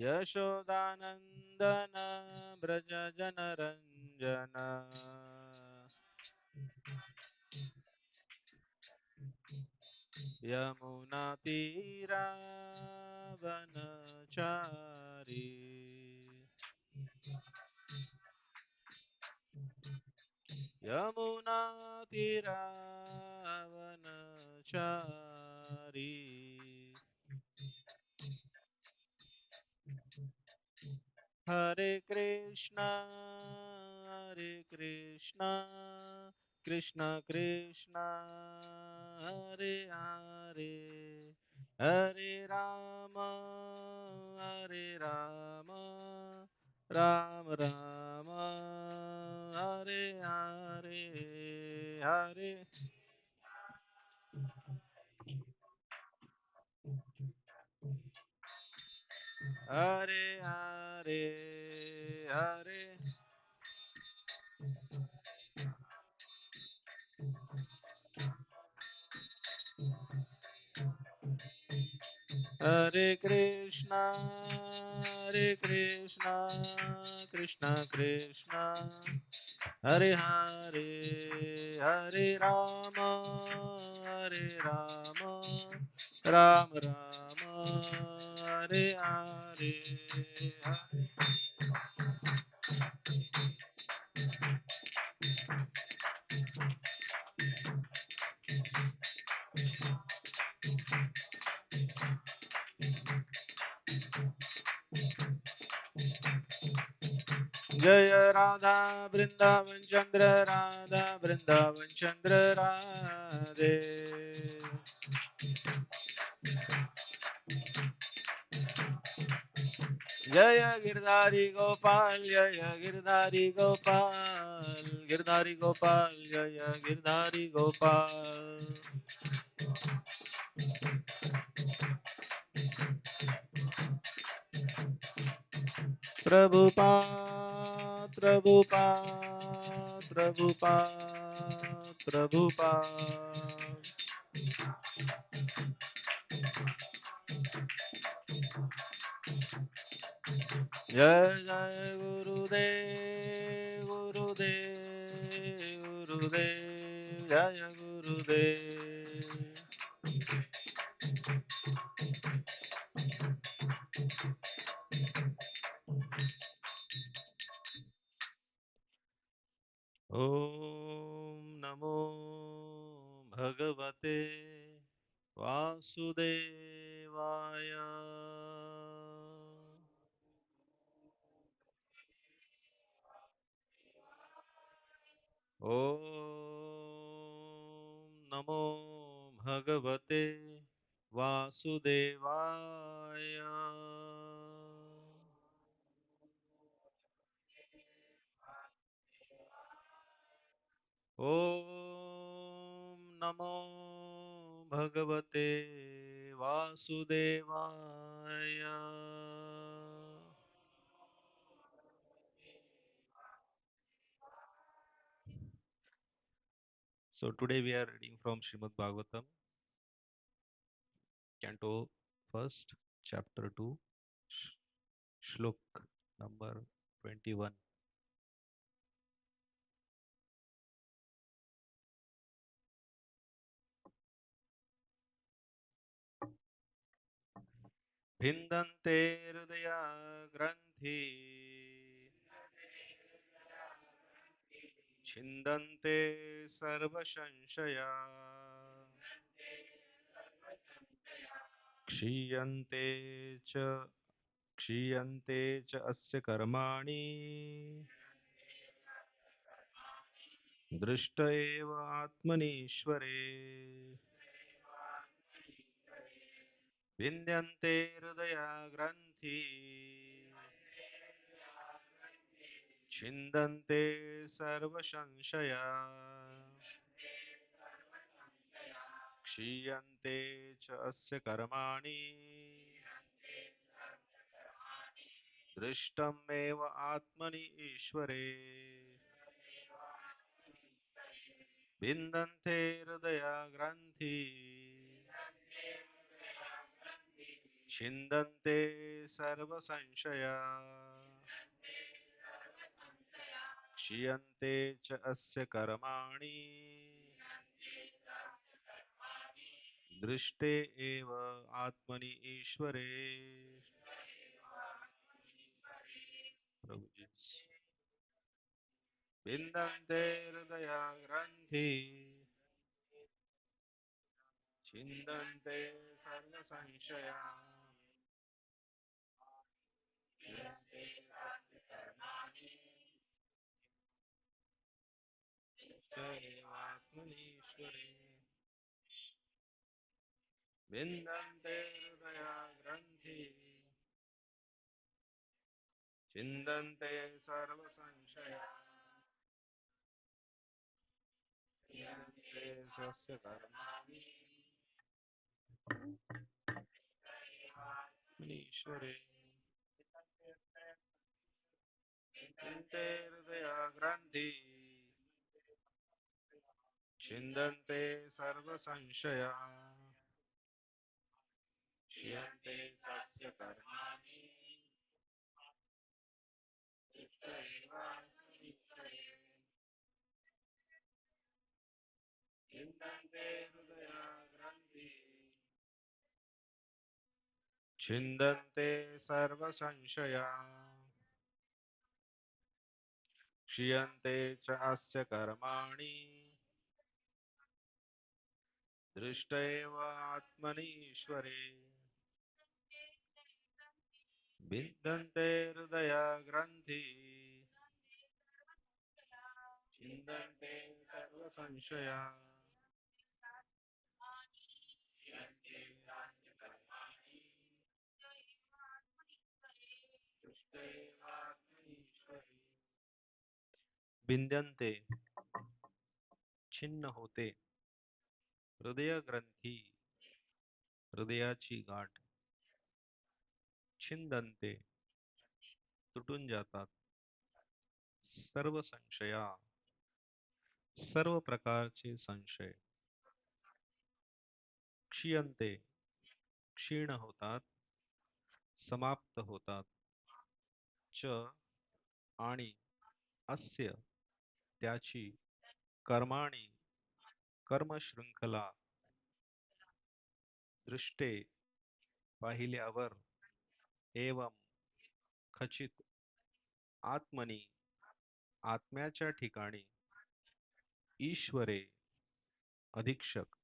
यशोदानन्दन व्रज जनरञ्जन यमुनातीरावनचारी यमुनातीरावनचारी हरे कृष्णा कृष्ण कृष्ण हरे हरे हरे राम राम राम हरे हरे हरे हरे हरे हरे हरे कृष्णा कृष्ण कृष्ण हरे हरे हरे राम राम राम हरे हरे जय राधा वृंदावन चंद्र राधा वृंदावन चंद्र राधे जय गिरधारी गोपाल गिरधारी गोपाल जय गिरधारी गोपाल प्रभुपाद प्रभुपाद प्रभुपाद प्रभुपाद जय जय गुरुदेव गुरुदेव गुरुदेव जय गुरुदेव ओम नमो भगवते वासुदेवाय ओम नमो भगवते वासुदेवाय ओम नमो भगवते वासुदेवाय So today we are reading from Srimad Bhagavatam, Canto first, chapter 2, Shlok number 21. भिन्दन्ते हृदया ग्रन्थि छिन्दन्ते सर्वसंशया क्षीयन्ते च क्षीयन्ते च अस्य कर्माणि दृष्ट एव आत्मनीश्वरे विन्द्यन्ते हृदया ग्रन्थि छिन्दन्ते सर्वसंशया क्षीयन्ते च अस्य कर्माणि दृष्टमेव आत्मनि ईश्वरे विन्दन्ते हृदया ग्रन्थि छिन्दन्ते सर्वसंशया क्षीयन्ते च अस्य कर्माणि दृष्टे एव आत्मनि ईश्वरे प्रभु जी विन्दन्ते हृदयाग्रन्थि छिन्दन्ते सर्वसंशया क्षीयन्ते अस्य कर्माणि दृष्टे एव आत्मनीश्वरे विन्दन्ते हृदयाग्रन्थि छिन्दन्ते सर्वसंशया क्रियन्ते स्वस्य कर्माणि ईश्वरे छिन्दन्ते हृदयाग्रन्थि छिन्दन्ते सर्वसंशया क्रियन्ते स्वस्य कर्माणि ईश्वरे छिन्दन्ते हृदयाग्रन्थि छिन्दन्ते सर्वसंशया क्षीयन्ते च अस्य कर्माणि दृष्ट एव आत्मनि ईश्वरे विन्दन्ते हृदयाग्रन्थि छिन्दन्ते सर्वसंशया क्षीयन्ते नास्य कर्माणि दृष्ट एव आत्मनीश्वरे विंद्यन्ते छिन्न होते हृदय ग्रंथी हृदयाची गाठ छिंदंते तुटून जातात सर्व संशया सर्व प्रकारचे संशय क्षीयन्ते क्षीण होतात समाप्त होतात च आणि अस्य त्याची कर्माणी कर्मशृंखला दृष्टे पाहिल्यावर एवं खचित आत्मनी आत्म्याच्या ठिकाणी ईश्वरे अधीक्षक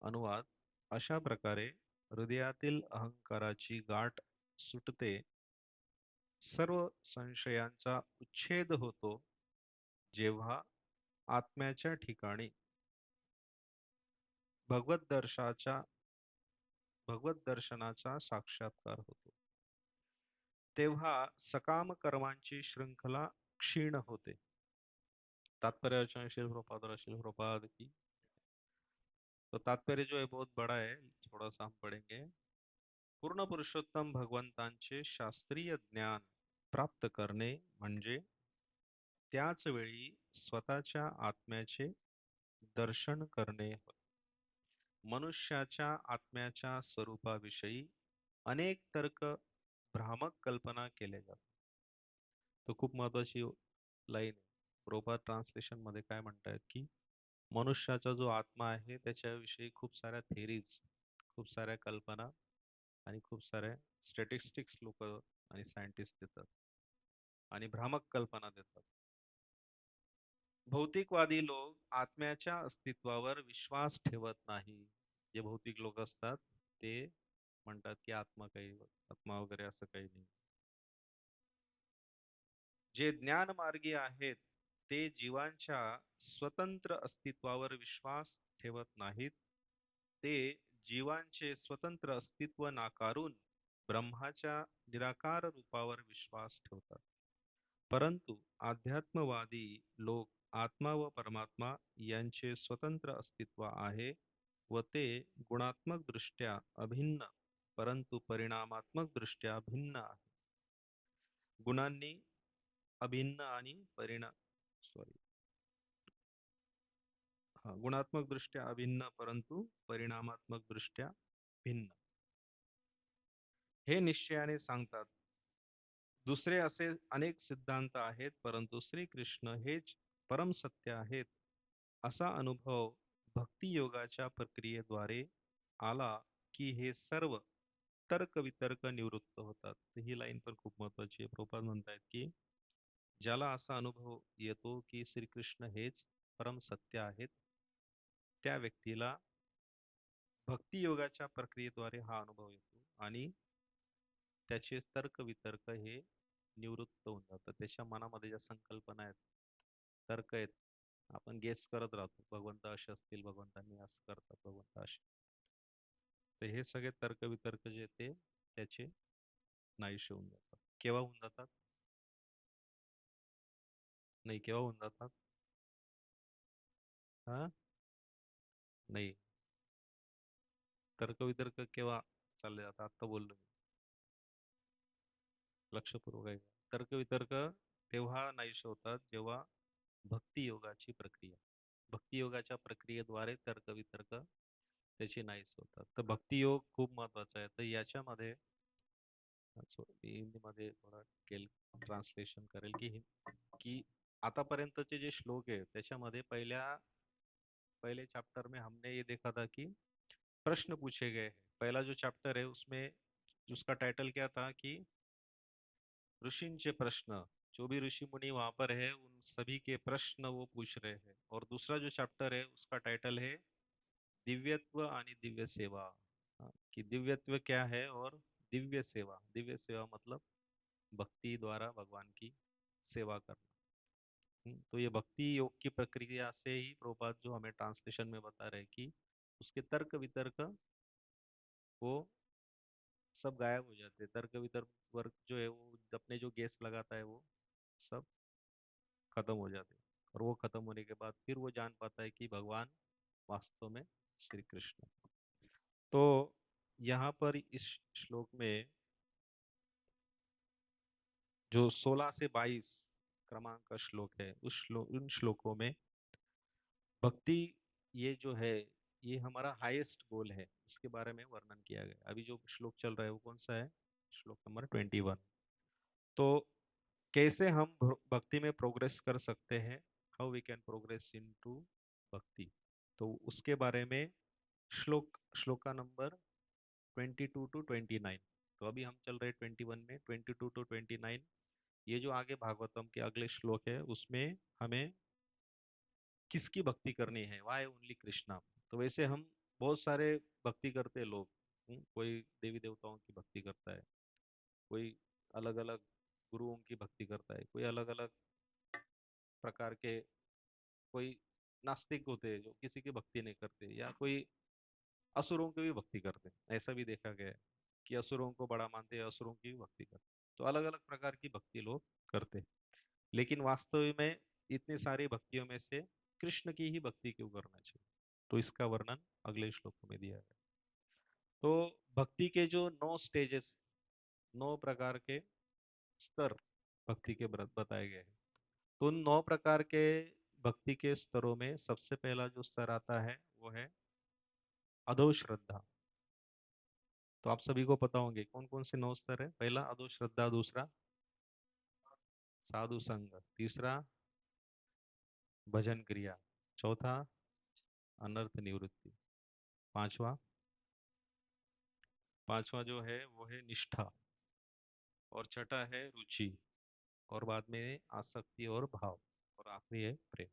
अनुवाद अशा प्रकारे हृदयातील अहंकाराची गाठ सुटते सर्व संशयांचा उच्छेद होतो जेव्हा आत्म्याच्या ठिकाणी भगवत दर्शाच्या भगवत दर्शनाचा साक्षात्कार होतो तेव्हा सकाम कर्मांची श्रृंखला क्षीण होते तात्पर्य रचना श्रील प्रभुपाद श्रील प्रभुपाद की तो तात्पर्य जो है बहुत बड़ा है थोड़ा सा हम पढ़ेंगे पूर्ण पुरुषोत्तम भगवंतांचे शास्त्रीय ज्ञान प्राप्त करणे म्हणजे त्याच वेळी स्वतःच्या आत्म्याचे दर्शन करणे होय मनुष्याच्या आत्म्याच्या स्वरूपाविषयी अनेक तर्क भ्रामक कल्पना केल्या जातात तो खूप महत्वाची लाईन आहे प्रभुपाद ट्रान्सलेशन मध्ये काय म्हणतायत की मनुष्याचा जो आत्मा आहे त्याच्याविषयी खूप साऱ्या थेरीज खूप साऱ्या कल्पना आणि खूप साऱ्या स्टॅटिस्टिक्स लोक आणि सायंटिस्ट देतात आणि भ्रामक कल्पना देतात भौतिकवादी लोक आत्म्याच्या अस्तित्वावर विश्वास ठेवत नाही जे भौतिक लोक असतात ते म्हणतात की आत्मा वगैरे असं काही नाही जे ज्ञानमार्गी आहेत ते जीवांच्या स्वतंत्र अस्तित्वावर विश्वास ठेवत नाहीत ते जीवांचे स्वतंत्र अस्तित्व नाकारून ब्रह्माच्या निराकार रूपावर विश्वास ठेवतात परंतु अध्यात्मवादी लोक आत्मा व परमात्मा यांचे स्वतंत्र अस्तित्व आहे व ते गुणात्मक दृष्ट्या अभिन्न परंतु परिणामात्मक दृष्ट्या भिन्न आहे गुणांनी अभिन्न आणि गुणात्मक दृष्ट्या अभिन्न परंतु परिणामात्मक दृष्ट्या भिन्न हे निश्चयाने सांगतात. दुसरे असे अनेक सिद्धांत आहेत, परंतु श्रीकृष्ण हेच परम सत्य आहेत, असा अनुभव भक्तियोगाच्या प्रक्रियेद्वारे आला की हे सर्व तर्क-वितर्क निवृत्त होतात. तर ही लाईन पण खूप महत्वाची आहे. प्रभुपाद म्हणतायत की ज्याला असा अनुभव येतो की श्रीकृष्ण हेच परम सत्य आहेत, त्या व्यक्तीला भक्तियोगाच्या प्रक्रियेद्वारे हा अनुभव येतो आणि त्याचे तर्क-वितर्क हे निवृत्त होऊन जातात. त्याच्या मनामध्ये ज्या संकल्पना आहेत, तर्क आहेत, आपण गेस करत राहतो. भगवंत असे असतील, भगवंतांनी असं करतात, भगवंत असे. तर हे सगळे तर्क-वितर्क जे ते त्याचे नाहीसे होऊन जातात. केव्हा होऊन जातात? नाही, केव्हा होऊन जातात? हा, नाही. तर्क-वितर्क केव्हा चालले जातात? आता बोललो मी. लक्षपूर्वक आहे. तर्क-वितर्क तेव्हा नाहीसे होतात जेव्हा भक्तियोगाची प्रक्रिया, भक्तियोगाच्या प्रक्रियेद्वारे तर्क-वितर्क त्याचे नाहीसे होतात. तर भक्तियोग खूप महत्वाचा आहे. तर याच्यामध्ये मी हिंदीमध्ये थोडा ट्रान्सलेशन करेल की आतापर्यंतचे जे श्लोक आहे त्याच्यामध्ये पहले चैप्टर में हमने ये देखा था कि प्रश्न पूछे गए हैं। पहला जो चैप्टर है उसमें उसका टाइटल क्या था कि ऋषिंचे प्रश्न, जो भी ऋषि मुनि वहां पर है उन सभी के प्रश्न वो पूछ रहे हैं। और दूसरा जो चैप्टर है उसका टाइटल है दिव्यत्व आणि दिव्य सेवा। कि दिव्यत्व क्या है और दिव्य सेवा, दिव्य सेवा मतलब भक्ति द्वारा भगवान की सेवा करना। तो ये भक्ति योग की प्रक्रिया से ही प्रभुपाद जो हमें ट्रांसलेशन में बता रहे हैं कि उसके तर्क वितर्क वो सब गायब हो जाते हैं। तर्क वितर्क वर्क जो है वो अपने जो गेस लगाता है वो सब खत्म हो जाते हैं। और वो खत्म होने के बाद फिर वो जान पाता है कि भगवान वास्तव में श्री कृष्ण। तो यहाँ पर इस श्लोक में जो 16 से 22 क्रमांक का श्लोक है उन श्लोकों में भक्ति ये जो है ये हमारा हाईएस्ट गोल है, इसके बारे में वर्णन किया गया। अभी जो श्लोक चल रहा है वो कौन सा है? श्लोक नंबर 21। तो कैसे हम भक्ति में प्रोग्रेस कर सकते हैं, how we can progress into bhakti, तो उसके बारे में श्लोका नंबर 22 to 29। तो अभी हम चल रहे 21 में, 22 to 29। ये जो आगे भागवतम के अगले श्लोक है उसमें हमें किसकी भक्ति करनी है, वाई ओनली कृष्णा। तो वैसे हम बहुत सारे भक्ति करते हैं लोग। कोई देवी देवताओं की भक्ति करता है, कोई अलग अलग गुरुओं की भक्ति करता है, कोई अलग अलग प्रकार के, कोई नास्तिक होते हैं जो किसी की भक्ति नहीं करते, या कोई असुरों की भी भक्ति करते हैं। ऐसा भी देखा गया है कि असुरों को बड़ा मानते हैं, असुरों की भी भक्ति करते हैं। तो अलग अलग प्रकार की भक्ति लोग करते हैं, लेकिन वास्तव में इतनी सारी भक्तियों में से कृष्ण की ही भक्ति क्यों करना चाहिए, तो इसका वर्णन अगले श्लोकों में दिया है। तो भक्ति के जो 9 स्टेजेस, 9 प्रकार के स्तर भक्ति के बताए गए हैं। तो उन 9 प्रकार के भक्ति के स्तरों में सबसे पहला जो स्तर आता है वो है अधो श्रद्धा। तो आप सभी को पता होंगे कौन कौन से 9 स्तर है। पहला अधो श्रद्धा, दूसरा साधु संग, तीसरा भजन क्रिया, चौथा अनर्थ निवृत्ति, पांचवा पांचवा जो है वो है निष्ठा, और छठा है रुचि, और बाद में आसक्ति और भाव, और आखिरी है प्रेम।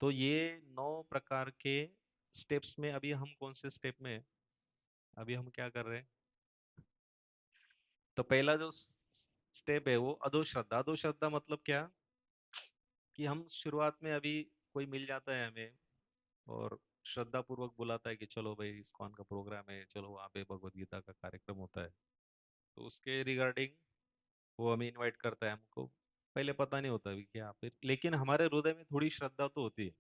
तो ये 9 प्रकार के स्टेप्स में अभी हम कौन से स्टेप में हैं? अभी हम क्या कर रहे हैं? तो पहला जो स्टेप है वो अधो श्रद्धा। अधो श्रद्धा मतलब क्या कि हम शुरुआत में अभी कोई मिल जाता है हमें और श्रद्धा पूर्वक बुलाता है कि चलो भाई इस्कॉन का प्रोग्राम है, चलो वहाँ पे भगवत गीता का कार्यक्रम होता है। तो उसके रिगार्डिंग वो हमें इनवाइट करता है हमको। पहले पता नहीं होता भी क्या, फिर लेकिन हमारे हृदय में थोड़ी श्रद्धा तो होती है,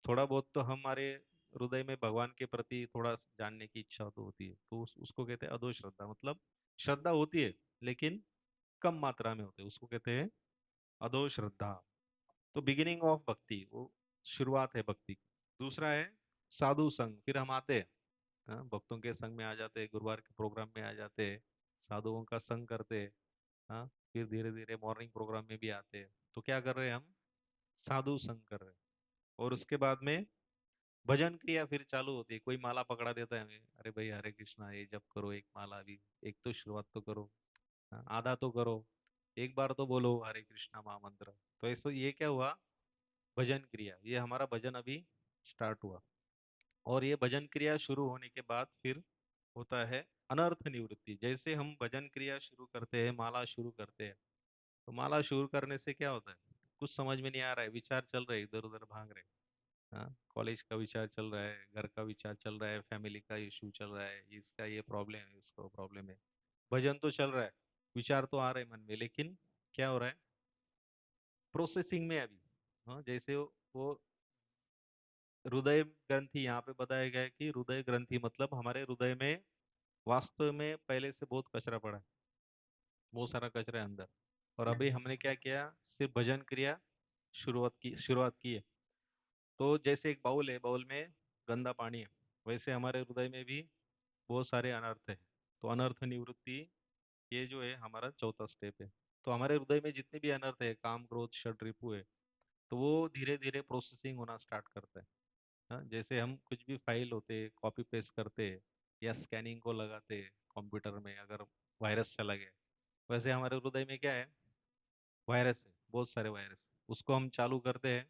थोड़ा बहुत तो हमारे हृदय में भगवान के प्रति थोड़ा जानने की इच्छा तो होती है। तो उसको कहते हैं अधो श्रद्धा। मतलब श्रद्धा होती है लेकिन कम मात्रा में होती है, उसको कहते हैं अधो श्रद्धा। तो बिगिनिंग ऑफ भक्ति, वो शुरुआत है भक्ति की। दूसरा है साधु संग। फिर हम आते हैं, हाँ, भक्तों के संग में आ जाते हैं, गुरुवार के प्रोग्राम में आ जाते हैं, साधुओं का संग करते हैं। हाँ, फिर धीरे धीरे मॉर्निंग प्रोग्राम में भी आते हैं। तो क्या कर रहे हैं हम? साधु संग कर रहे हैं। और उसके बाद में भजन क्रिया फिर चालू होती है। कोई माला पकड़ा देता है हमें, अरे भाई हरे कृष्णा ये जप करो, एक माला भी, एक तो शुरुआत तो करो। हाँ, आधा तो करो, एक बार तो बोलो हरे कृष्णा महामंत्र। तो ऐसा ये क्या हुआ? भजन क्रिया, ये हमारा भजन अभी स्टार्ट हुआ। और ये भजन क्रिया शुरू होने के बाद फिर होता है अनर्थ निवृत्ति। जैसे हम भजन क्रिया शुरू करते हैं, माला शुरू करते हैं, तो माला शुरू करने से क्या होता है? कुछ समझ में नहीं आ रहा है, विचार चल रहे इधर उधर भाग रहे। हाँ, कॉलेज का विचार चल रहा है, घर का विचार चल रहा है, फैमिली का इशू चल रहा है, इसका ये प्रॉब्लम है, उसका वो प्रॉब्लम है। भजन तो चल रहा है, विचार तो आ रहे हैं मन में, लेकिन क्या हो रहा है? प्रोसेसिंग में अभी। हाँ, जैसे वो हृदय ग्रंथि, यहाँ पे बताया गया है कि हृदय ग्रंथि मतलब हमारे हृदय में वास्तव में पहले से बहुत कचरा पड़ा है, बहुत सारा कचरा है अंदर। और अभी हमने क्या किया? सिर्फ भजन क्रिया शुरुआत की है। तो जैसे एक बाउल है, बाउल में गंदा पानी है, वैसे हमारे हृदय में भी बहुत सारे अनर्थ है। तो अनर्थ निवृत्ति, ये जो है हमारा चौथा स्टेप है। तो हमारे हृदय में जितने भी अनर्थ है, काम क्रोध षड रिपु है, तो वो धीरे धीरे प्रोसेसिंग होना स्टार्ट करता है। हाँ, जैसे हम कुछ भी फाइल होते कॉपी पेस्ट करते हैं, या स्कैनिंग को लगाते कंप्यूटर में, अगर वायरस चला गया, वैसे हमारे हृदय में क्या है? वायरस है, बहुत सारे वायरस। उसको हम चालू करते हैं,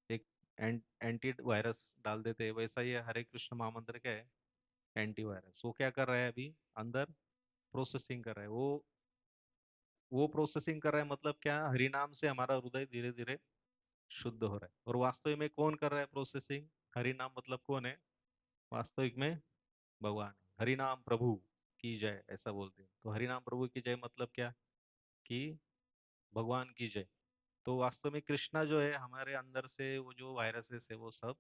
एक एंटी वायरस डाल देते हैं। वैसा ये हरे कृष्ण महामंत्र क्या है? Anti virus. वो क्या कर रहा है अभी? अंदर प्रोसेसिंग कर रहा है। वो प्रोसेसिंग कर रहा है मतलब क्या? हरि नाम से हमारा हृदय धीरे धीरे शुद्ध हो रहा है। और वास्तविक में कौन कर रहा है प्रोसेसिंग? हरि नाम मतलब कौन है वास्तविक में? भगवान। हरि नाम प्रभु की जय, ऐसा बोलते हैं। तो हरि नाम प्रभु की जय मतलब क्या? कि भगवान की जय। तो वास्तव में कृष्णा जो है हमारे अंदर से वो जो वायरसेस है वो सब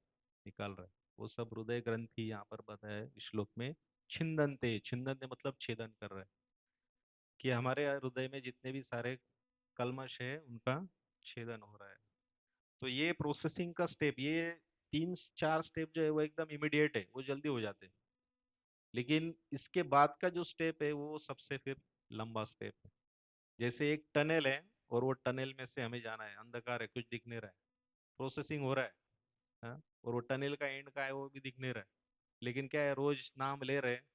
निकाल रहा है। वो सब हृदय ग्रंथि यहाँ पर बताया है इस श्लोक में। छिंदनते, छिंदनते मतलब छेदन कर रहा है, कि हमारे हृदय में जितने भी सारे कल्मश है उनका छेदन हो रहा है। तो ये प्रोसेसिंग का स्टेप, ये तीन चार स्टेप जो है वो एकदम इमिडिएट है, वो जल्दी हो जाते हैं। लेकिन इसके बाद का जो स्टेप है वो सबसे फिर लंबा स्टेप है। जैसे एक टनल है, और वो टनल में से हमें जाना है, अंधकार है, कुछ दिख नहीं रहा है, प्रोसेसिंग हो रहा है। हाँ? और वो टनल का एंड का है वो भी दिख नहीं रहा है। लेकिन क्या है, रोज नाम ले रहे हैं।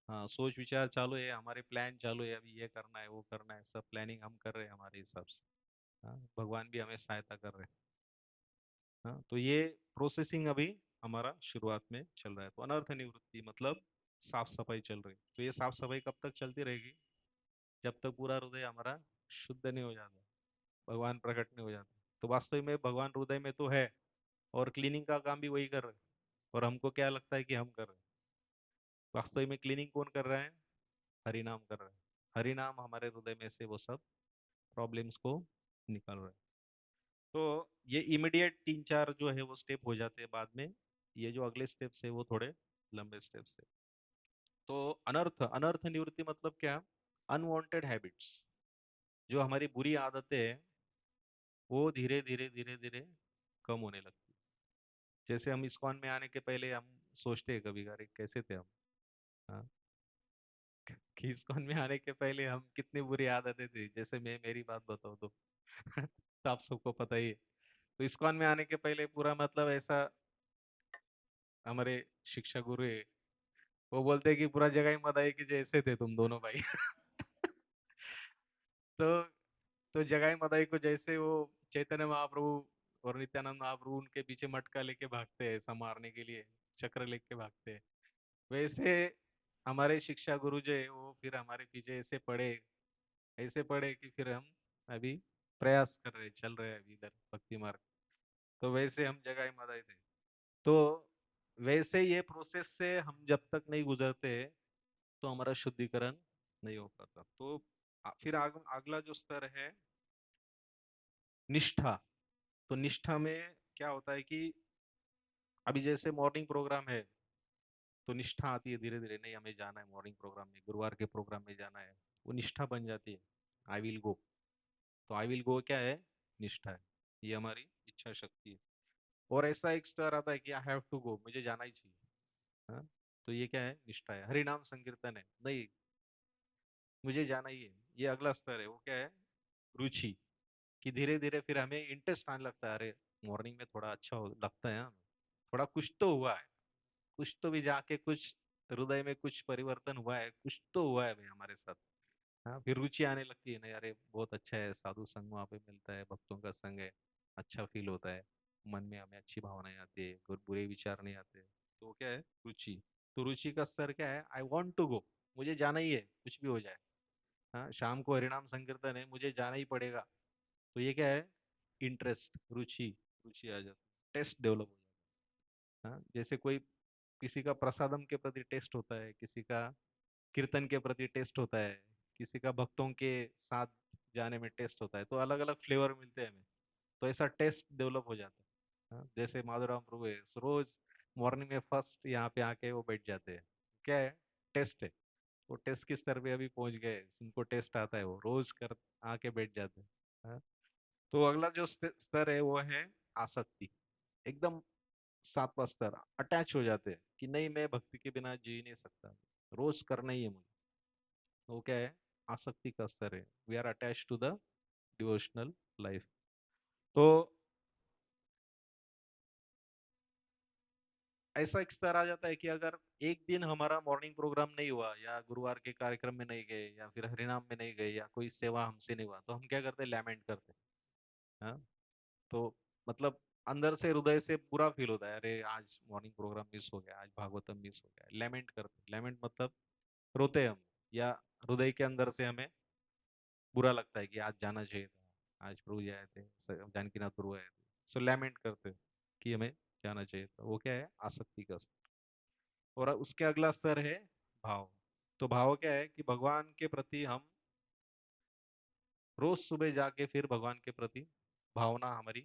हाँ, सोच विचार चालू है, हमारे प्लान चालू है, अभी ये करना है वो करना है, सब प्लानिंग हम कर रहे हैं हमारे हिसाब से। हाँ, भगवान भी हमें सहायता कर रहे हैं। हाँ, तो ये प्रोसेसिंग अभी हमारा शुरुआत में चल रहा है। तो अनर्थ निवृत्ति मतलब साफ सफाई चल रही है। तो ये साफ सफाई कब तक चलती रहेगी? जब तक पूरा हृदय हमारा शुद्ध नहीं हो जाता, भगवान प्रकट नहीं हो जाता। तो वास्तव में भगवान हृदय में तो है, और क्लीनिंग का काम भी वही कर रहे हैं। और हमको क्या लगता है कि हम कर रहे हैं? वास्तव में क्लीनिंग कौन कर रहा है? हरि नाम कर रहा है। हरि नाम हमारे हृदय में से वो सब प्रॉब्लम्स को निकाल रहा है। तो ये इमीडिएट तीन चार जो है वो स्टेप हो जाते हैं। बाद में ये जो अगले स्टेप्स है वो थोड़े लंबे स्टेप्स है। तो अनर्थ, अनर्थ निवृत्ति मतलब क्या? अनवांटेड हैबिट्स, जो हमारी बुरी आदतें हैं वो धीरे धीरे धीरे धीरे कम होने लगती है। जैसे हम इस्कॉन में आने के पहले हम सोचते हैं कभी, अरे कैसे थे हम? हाँ, कि इस्कॉन में आने के पहले हम कितनी बुरी आदतें थी। जैसे मैं मेरी बात बताऊँ तो तो आप सबको पता ही है। तो इस्कॉन में आने के पहले पूरा मतलब ऐसा, हमारे शिक्षा गुरु है, वो बोलते हैं कि पूरा जगह ही मत आए कि जैसे थे तुम दोनों भाई। तो जगाई मदाई को जैसे वो चैतन्य महाप्रभु और नित्यानंद महाप्रभु उनके पीछे मटका लेके भागते हैं, ऐसा मारने के लिए चक्र लेके भागते हैं, वैसे हमारे शिक्षा गुरु जो है वो फिर हमारे पीछे ऐसे पड़े कि फिर हम अभी प्रयास कर रहे, चल रहे हैं अभी इधर भक्ति मार्ग। तो वैसे हम जगाई मदाई थे। तो वैसे ये प्रोसेस से हम जब तक नहीं गुजरते तो हमारा शुद्धिकरण नहीं हो पाता। तो फिर अगला जो स्तर है निष्ठा। तो निष्ठा में क्या होता है कि अभी जैसे मॉर्निंग प्रोग्राम है, तो निष्ठा आती है धीरे धीरे, नहीं हमें जाना है मॉर्निंग प्रोग्राम में, गुरुवार के प्रोग्राम में जाना है। वो निष्ठा बन जाती है, आई विल गो। तो आई विल गो क्या है? निष्ठा है, ये हमारी इच्छा शक्ति है। और ऐसा एक स्तर आता है कि आई हैव टू गो, मुझे जाना ही चाहिए। हाँ? तो ये क्या है? निष्ठा है। हरि नाम संकीर्तन है, नहीं मुझे जाना ही है। ये अगला स्तर है, वो क्या है? रुचि। कि धीरे धीरे फिर हमें इंटरेस्ट आने लगता है, अरे मॉर्निंग में थोड़ा अच्छा लगता है, हाँ, थोड़ा कुछ तो हुआ है, कुछ तो भी जाके कुछ हृदय में कुछ परिवर्तन हुआ है, कुछ तो हुआ है भाई हमारे साथ। हाँ, फिर रुचि आने लगती है, नहीं अरे बहुत अच्छा है, साधु संग वहाँ पे मिलता है, भक्तों का संग है, अच्छा फील होता है, मन में हमें अच्छी भावनाएं आती है, और बुरे विचार नहीं आते। तो क्या है? रुचि। तो रुचि का स्तर क्या है? आई वॉन्ट टू गो, मुझे जाना ही है, कुछ भी हो जाए। हाँ, शाम को हरिनाम संकीर्तन है, मुझे जाना ही पड़ेगा। तो ये क्या है? इंटरेस्ट, रुचि। रुचि आ जाती, टेस्ट डेवलप हो जाता है। हाँ, जैसे कोई, किसी का प्रसादम के प्रति टेस्ट होता है, किसी का कीर्तन के प्रति टेस्ट होता है, किसी का भक्तों के साथ जाने में टेस्ट होता है, तो अलग अलग फ्लेवर मिलते हैं हमें। तो ऐसा टेस्ट डेवलप हो जाता है। हाँ, जैसे माधुराम प्रभु है, रोज मॉर्निंग में फर्स्ट यहाँ पे आके वो बैठ जाते हैं। क्या है? टेस्ट है। वो टेस्ट के स्तर पे अभी पहुंच गए, उनको टेस्ट आता है, वो रोज कर आके बैठ जाते हैं। हाँ, तो अगला जो स्तर है वो है आसक्ति। एकदम सातवां स्तर, अटैच हो जाते हैं कि नहीं, मैं भक्ति के बिना जी नहीं सकता, रोज करना ही है मुझे। वो क्या है? आसक्ति का स्तर है। We are attach to the devotional life. तो ऐसा एक स्तर आ जाता है कि अगर एक दिन हमारा मॉर्निंग प्रोग्राम नहीं हुआ, या गुरुवार के कार्यक्रम में नहीं गए, या फिर हरिनाम में नहीं गए, या कोई सेवा हमसे नहीं हुआ, तो हम क्या करते हैं? लैमेंट करते हैं। हाँ, तो मतलब अंदर से, हृदय से बुरा फील होता है, अरे आज मॉर्निंग प्रोग्राम मिस हो गया, आज भागवतम मिस हो गया। लैमेंट करते हैं। लैमेंट मतलब रोते हैं हम, या हृदय के अंदर से हमें बुरा लगता है कि आज जाना चाहिए था, आज प्रभु जी आए थे, जानकीनाथ प्रभु आए थे। सो लैमेंट करते हैं कि हमें जाना चाहिए था। वो क्या है? आसक्ति का स्तर। और उसके अगला स्तर है भाव। तो भाव क्या है? कि भगवान के प्रति हम रोज सुबह जाके फिर भगवान के प्रति भावना हमारी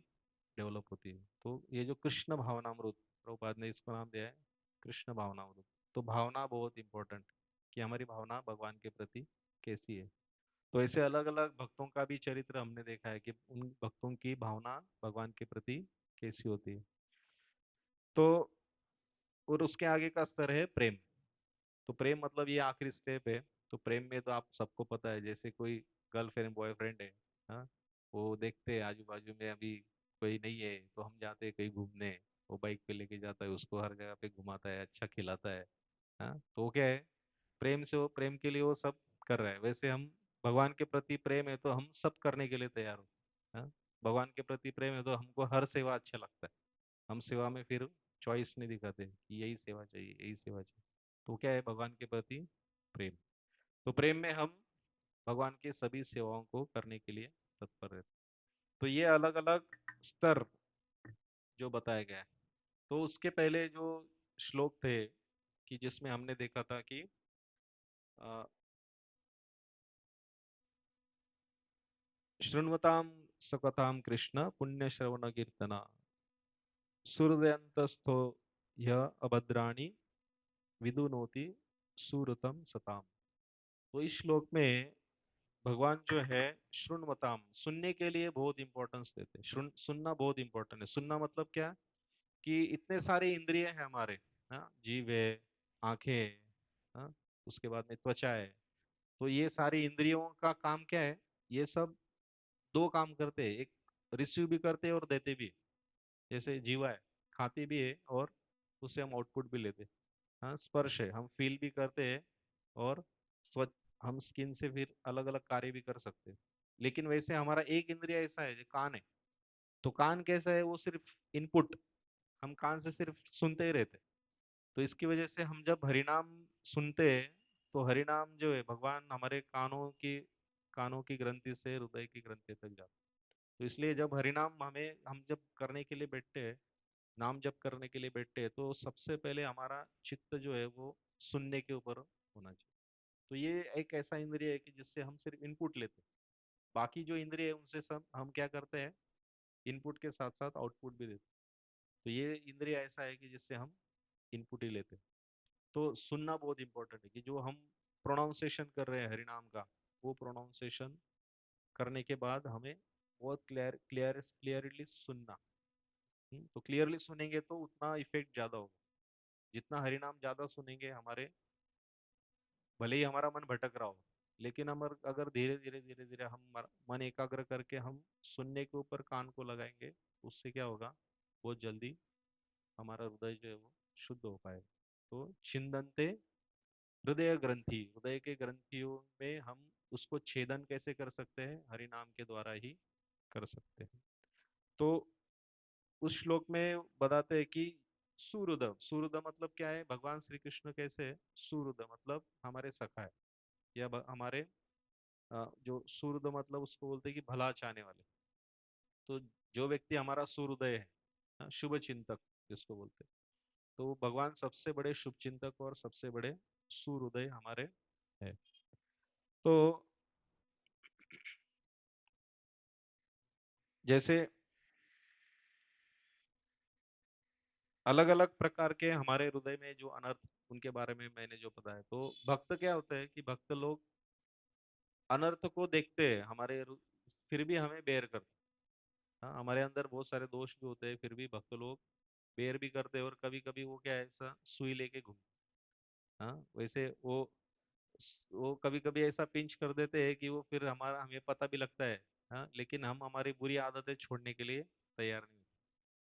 डेवलप होती है। तो ये जो कृष्ण भावनामृत, प्रभुपाद ने इसको नाम दिया है कृष्ण भावनामृत। तो भावना बहुत इंपॉर्टेंट, कि हमारी भावना भगवान के प्रति कैसी है। तो ऐसे अलग अलग भक्तों का भी चरित्र हमने देखा है कि उन भक्तों की भावना भगवान के प्रति कैसी होती है। तो और उसके आगे का स्तर है प्रेम। तो प्रेम मतलब ये आखिरी स्टेप है। तो प्रेम में तो आप सबको पता है, जैसे कोई गर्लफ्रेंड बॉयफ्रेंड है, हाँ, वो देखते हैं आजू बाजू में अभी कोई नहीं है, तो हम जाते हैं कहीं घूमने, वो बाइक पे लेके जाता है, उसको हर जगह पे घुमाता है, अच्छा खिलाता है। हाँ, तो वो क्या है? प्रेम से, वो प्रेम के लिए वो सब कर रहा है। वैसे हम, भगवान के प्रति प्रेम है तो हम सब करने के लिए तैयार हो। हाँ, भगवान के प्रति प्रेम है तो हमको हर सेवा अच्छा लगता है। हम सेवा में फिर चॉइस नहीं दिखाते कि यही सेवा चाहिए, यही सेवा चाहिए। तो क्या है? भगवान के प्रति प्रेम। तो प्रेम में हम भगवान के सभी सेवाओं को करने के लिए तत्पर रहते। तो ये अलग अलग स्तर जो बताया गया है। तो उसके पहले जो श्लोक थे, कि जिसमें हमने देखा था कि अ, शृण्वतां सकतां कृष्ण पुण्य श्रवण कीर्तना सुहृदयंतस्थो यह अभद्राणि विदुनोति सुरतम सताम। तो इस श्लोक में भगवान जो है श्रृणवताम, सुनने के लिए बहुत इंपॉर्टेंस देते हैं। सुनना बहुत इंपॉर्टेंट है। सुनना मतलब क्या? कि इतने सारे इंद्रिय हैं हमारे। हाँ, जीव है, आंखें हैं, हाँ, उसके बाद में त्वचा है। तो ये सारी इंद्रियों का काम क्या है? ये सब दो काम करते हैं, एक रिसीव भी करते हैं और देते भी हैं। जैसे जीवा है, खाती भी है, और उससे हम आउटपुट भी लेते हैं। हाँ, स्पर्श है, हम फील भी करते हैं, और स्वच्छ, हम स्किन से फिर अलग अलग कार्य भी कर सकते हैं। लेकिन वैसे हमारा एक इंद्रिय ऐसा है जो कान है। तो कान कैसा है? वो सिर्फ इनपुट, हम कान से सिर्फ सुनते ही रहते हैं। तो इसकी वजह से हम जब हरिनाम सुनते हैं, तो हरिनाम जो है भगवान हमारे कानों की ग्रंथि से हृदय की ग्रंथि तक जाता है। तो इसलिए जब हरिनाम हम जब करने के लिए बैठते हैं, नाम जप करने के लिए बैठते हैं, तो सबसे पहले हमारा चित्त जो है वो सुनने के ऊपर होना चाहिए। तो ये एक ऐसा इंद्रिय है कि जिससे हम सिर्फ इनपुट लेते हैं। बाकी जो इंद्रिय है उनसे सब हम क्या करते हैं? इनपुट के साथ साथ आउटपुट भी देते हैं। तो ये इंद्रिय ऐसा है कि जिससे हम इनपुट ही लेते हैं। तो सुनना बहुत इंपॉर्टेंट है, कि जो हम प्रोनाउंसिएशन कर रहे हैं हरिनाम का, वो प्रोनाउंसिएशन करने के बाद हमें बहुत क्लियरली सुनना। तो क्लियरली सुनेंगे तो उतना इफेक्ट ज्यादा होगा। जितना हरिनाम ज्यादा सुनेंगे, हमारे भले ही हमारा मन भटक रहा हो, लेकिन हम अगर धीरे धीरे हम मन एकाग्र करके हम सुनने के ऊपर कान को लगाएंगे, उससे क्या होगा, बहुत जल्दी हमारा हृदय जो है वो शुद्ध हो पाएगा। तो छिंदंते हृदय ग्रंथि, हृदय के ग्रंथियों में हम उसको छेदन कैसे कर सकते हैं, हरि नाम के द्वारा ही कर सकते हैं। तो उस श्लोक में बताते हैं कि सूर्योदय, सूर्योदय मतलब क्या है, भगवान श्री कृष्ण कैसे है, सूर्योदय मतलब हमारे सखा है, या हमारे जो सूर्योदय मतलब उसको बोलते हैं कि भला चाहने वाले। तो जो व्यक्ति हमारा सूर्योदय है, शुभ चिंतक जिसको बोलते हैं, तो वो भगवान सबसे बड़े शुभ चिंतक और सबसे बड़े सूर्योदय हमारे है। तो जैसे अलग अलग प्रकार के हमारे हृदय में जो अनर्थ, उनके बारे में मैंने जो बताया, तो भक्त क्या होता है कि भक्त लोग अनर्थ को देखते हैं हमारे फिर भी हमें बेर करते हैं। हाँ, हमारे अंदर बहुत सारे दोष भी होते हैं, फिर भी भक्त लोग बेर भी करते हैं, और कभी कभी वो क्या है, ऐसा सुई लेके घूमते हैं। हाँ, वैसे वो कभी कभी ऐसा पिंच कर देते हैं कि वो फिर हमारा हमें पता भी लगता है। हाँ, लेकिन हम हमारी बुरी आदतें छोड़ने के लिए तैयार नहीं।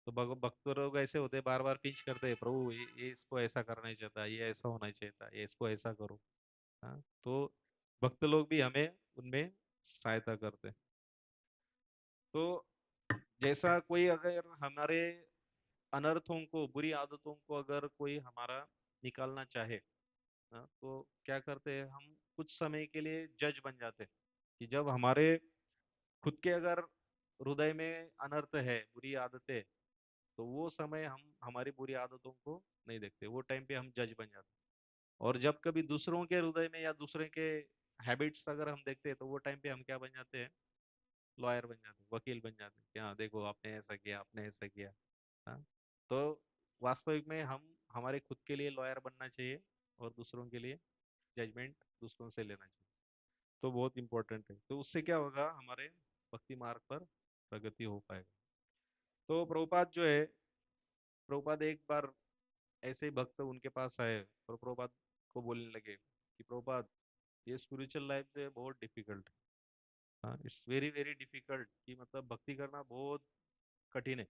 तो भक्त लोग ऐसे होते हैं, बार बार पिंच करते हैं, प्रभु ये इसको ऐसा करना ही चाहता, ये ऐसा होना चाहिए था, ये इसको ऐसा करो। हाँ, तो भक्त लोग भी हमें उनमें सहायता करते हैं। तो जैसा कोई अगर हमारे अनर्थों को, बुरी आदतों को अगर कोई हमारा निकालना चाहे, हाँ, तो क्या करते हैं हम, कुछ समय के लिए जज बन जाते हैं कि जब हमारे खुद के अगर हृदय में अनर्थ है, बुरी आदतें, तो वो समय हम हमारी बुरी आदतों को नहीं देखते, वो टाइम पे हम जज बन जाते हैं। और जब कभी दूसरों के हृदय में या दूसरे के हैबिट्स अगर हम देखते हैं, तो वो टाइम पे हम क्या बन जाते हैं, लॉयर बन जाते हैं, वकील बन जाते हैं कि हाँ देखो आपने ऐसा किया, आपने ऐसा किया। हाँ, तो वास्तविक में हम हमारे खुद के लिए लॉयर बनना चाहिए, और दूसरों के लिए जजमेंट दूसरों से लेना चाहिए। तो बहुत इंपॉर्टेंट है, तो उससे क्या होगा, हमारे भक्ति मार्ग पर प्रगति हो पाएगा। तो प्रभुपाद जो है, प्रभुपाद एक बार ऐसे ही भक्त उनके पास आए और प्रभुपाद को बोलने लगे कि प्रभुपाद, ये स्पिरिचुअल लाइफ जो है बहुत डिफिकल्ट है। हाँ, इट्स वेरी वेरी डिफिकल्ट, कि मतलब भक्ति करना बहुत कठिन है।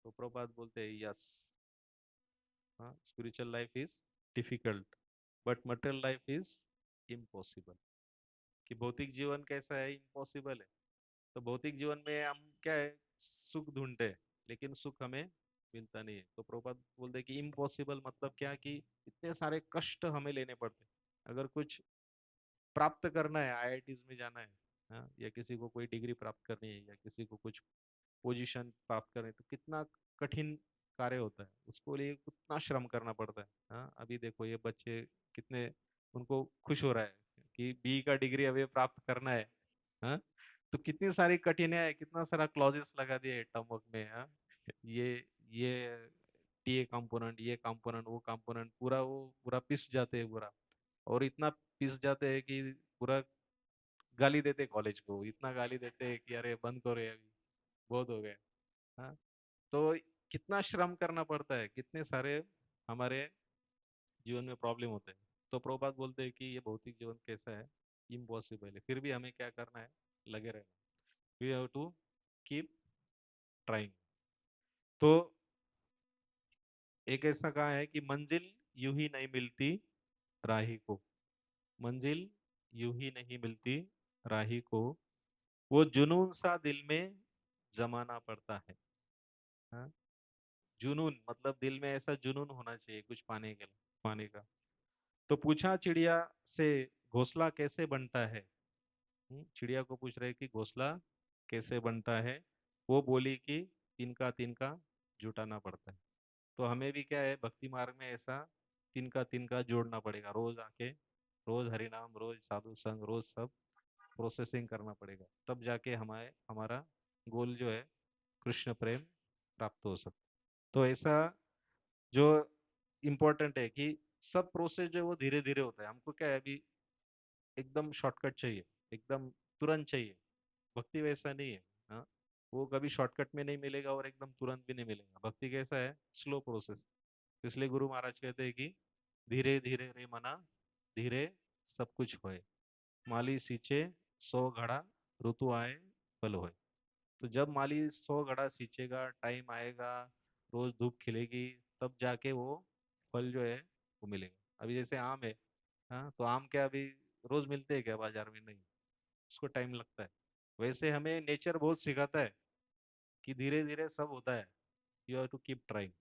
तो प्रभुपाद बोलते हैं यस, हाँ, spiritual life is difficult but material life is impossible. कि भौतिक जीवन कैसा है, इम्पॉसिबल है। तो भौतिक जीवन में हम क्या है, सुख ढूंढते हैं, लेकिन सुख हमें मिलता नहीं है। तो प्रभुपाद बोलते हैं कि इम्पॉसिबल मतलब क्या, कि इतने सारे कष्ट हमें लेने पड़ते हैं। अगर कुछ प्राप्त करना है, आईआईटीज में जाना है, हाँ, या किसी को कोई डिग्री प्राप्त करनी है, या किसी को कुछ पोजीशन प्राप्त करनी है, तो कितना कठिन कार्य होता है, उसको लिए कितना श्रम करना पड़ता है। हाँ, अभी देखो ये बच्चे कितने, उनको खुश हो रहा है कि बी का डिग्री अभी प्राप्त करना है। हाँ, तो कितनी सारी कठिनाई है, कितना सारा क्लॉजेस लगा दिए टर्म वर्क में। हाँ, ये टीए कंपोनेंट, ये कंपोनेंट, वो कंपोनेंट, पूरा वो पूरा पिस जाते हैं पूरा। और इतना पिस जाते हैं कि पूरा गाली देते कॉलेज को, इतना गाली देते हैं कि अरे बंद करो ये, अभी बहुत हो गया। हाँ, तो कितना श्रम करना पड़ता है, कितने सारे हमारे जीवन में प्रॉब्लम होते हैं। तो प्रभुपाद बोलते हैं कि ये भौतिक जीवन कैसा है, इम्पॉसिबल है, फिर भी हमें क्या करना है, लगे रहना। We have to keep trying. तो एक ऐसा कहा है कि मंजिल यूं ही नहीं मिलती राही को, मंजिल यूं ही नहीं मिलती राही को, वो जुनून सा दिल में जमाना पड़ता है। हाँ? जुनून मतलब दिल में ऐसा जुनून होना चाहिए कुछ पाने के लिए, पाने का। तो पूछा चिड़िया से, घोंसला कैसे बनता है। चिड़िया को पूछ रहे कि घोंसला कैसे बनता है। वो बोली कि तिनका तिनका जुटाना पड़ता है। तो हमें भी क्या है, भक्ति मार्ग में ऐसा तिनका तिनका जोड़ना पड़ेगा, रोज आके, रोज हरि नाम, रोज साधु संग, रोज सब प्रोसेसिंग करना पड़ेगा, तब जाके हमारे हमारा गोल जो है, कृष्ण प्रेम प्राप्त हो सकता। तो ऐसा जो इम्पोर्टेंट है कि सब प्रोसेस जो है वो धीरे धीरे होता है। हमको क्या है, अभी एकदम शॉर्टकट चाहिए, एकदम तुरंत चाहिए। भक्ति वैसा नहीं है। हाँ, वो कभी शॉर्टकट में नहीं मिलेगा और एकदम तुरंत भी नहीं मिलेगा। भक्ति कैसा है, स्लो प्रोसेस। इसलिए गुरु महाराज कहते हैं कि धीरे धीरे रे मना, धीरे सब कुछ होए। माली सींचे 100 घड़ा, ऋतु आए फल होए। तो जब माली 100 घड़ा सींचेगा, टाइम आएगा, रोज धूप खिलेगी, तब जाके वो फल जो है वो मिलेगा। अभी जैसे आम है, हाँ, तो आम क्या अभी रोज मिलते हैं क्या बाजार में? नहीं, उसको टाइम लगता है। वैसे हमें नेचर बहुत सिखाता है कि धीरे धीरे सब होता है। You have to keep trying.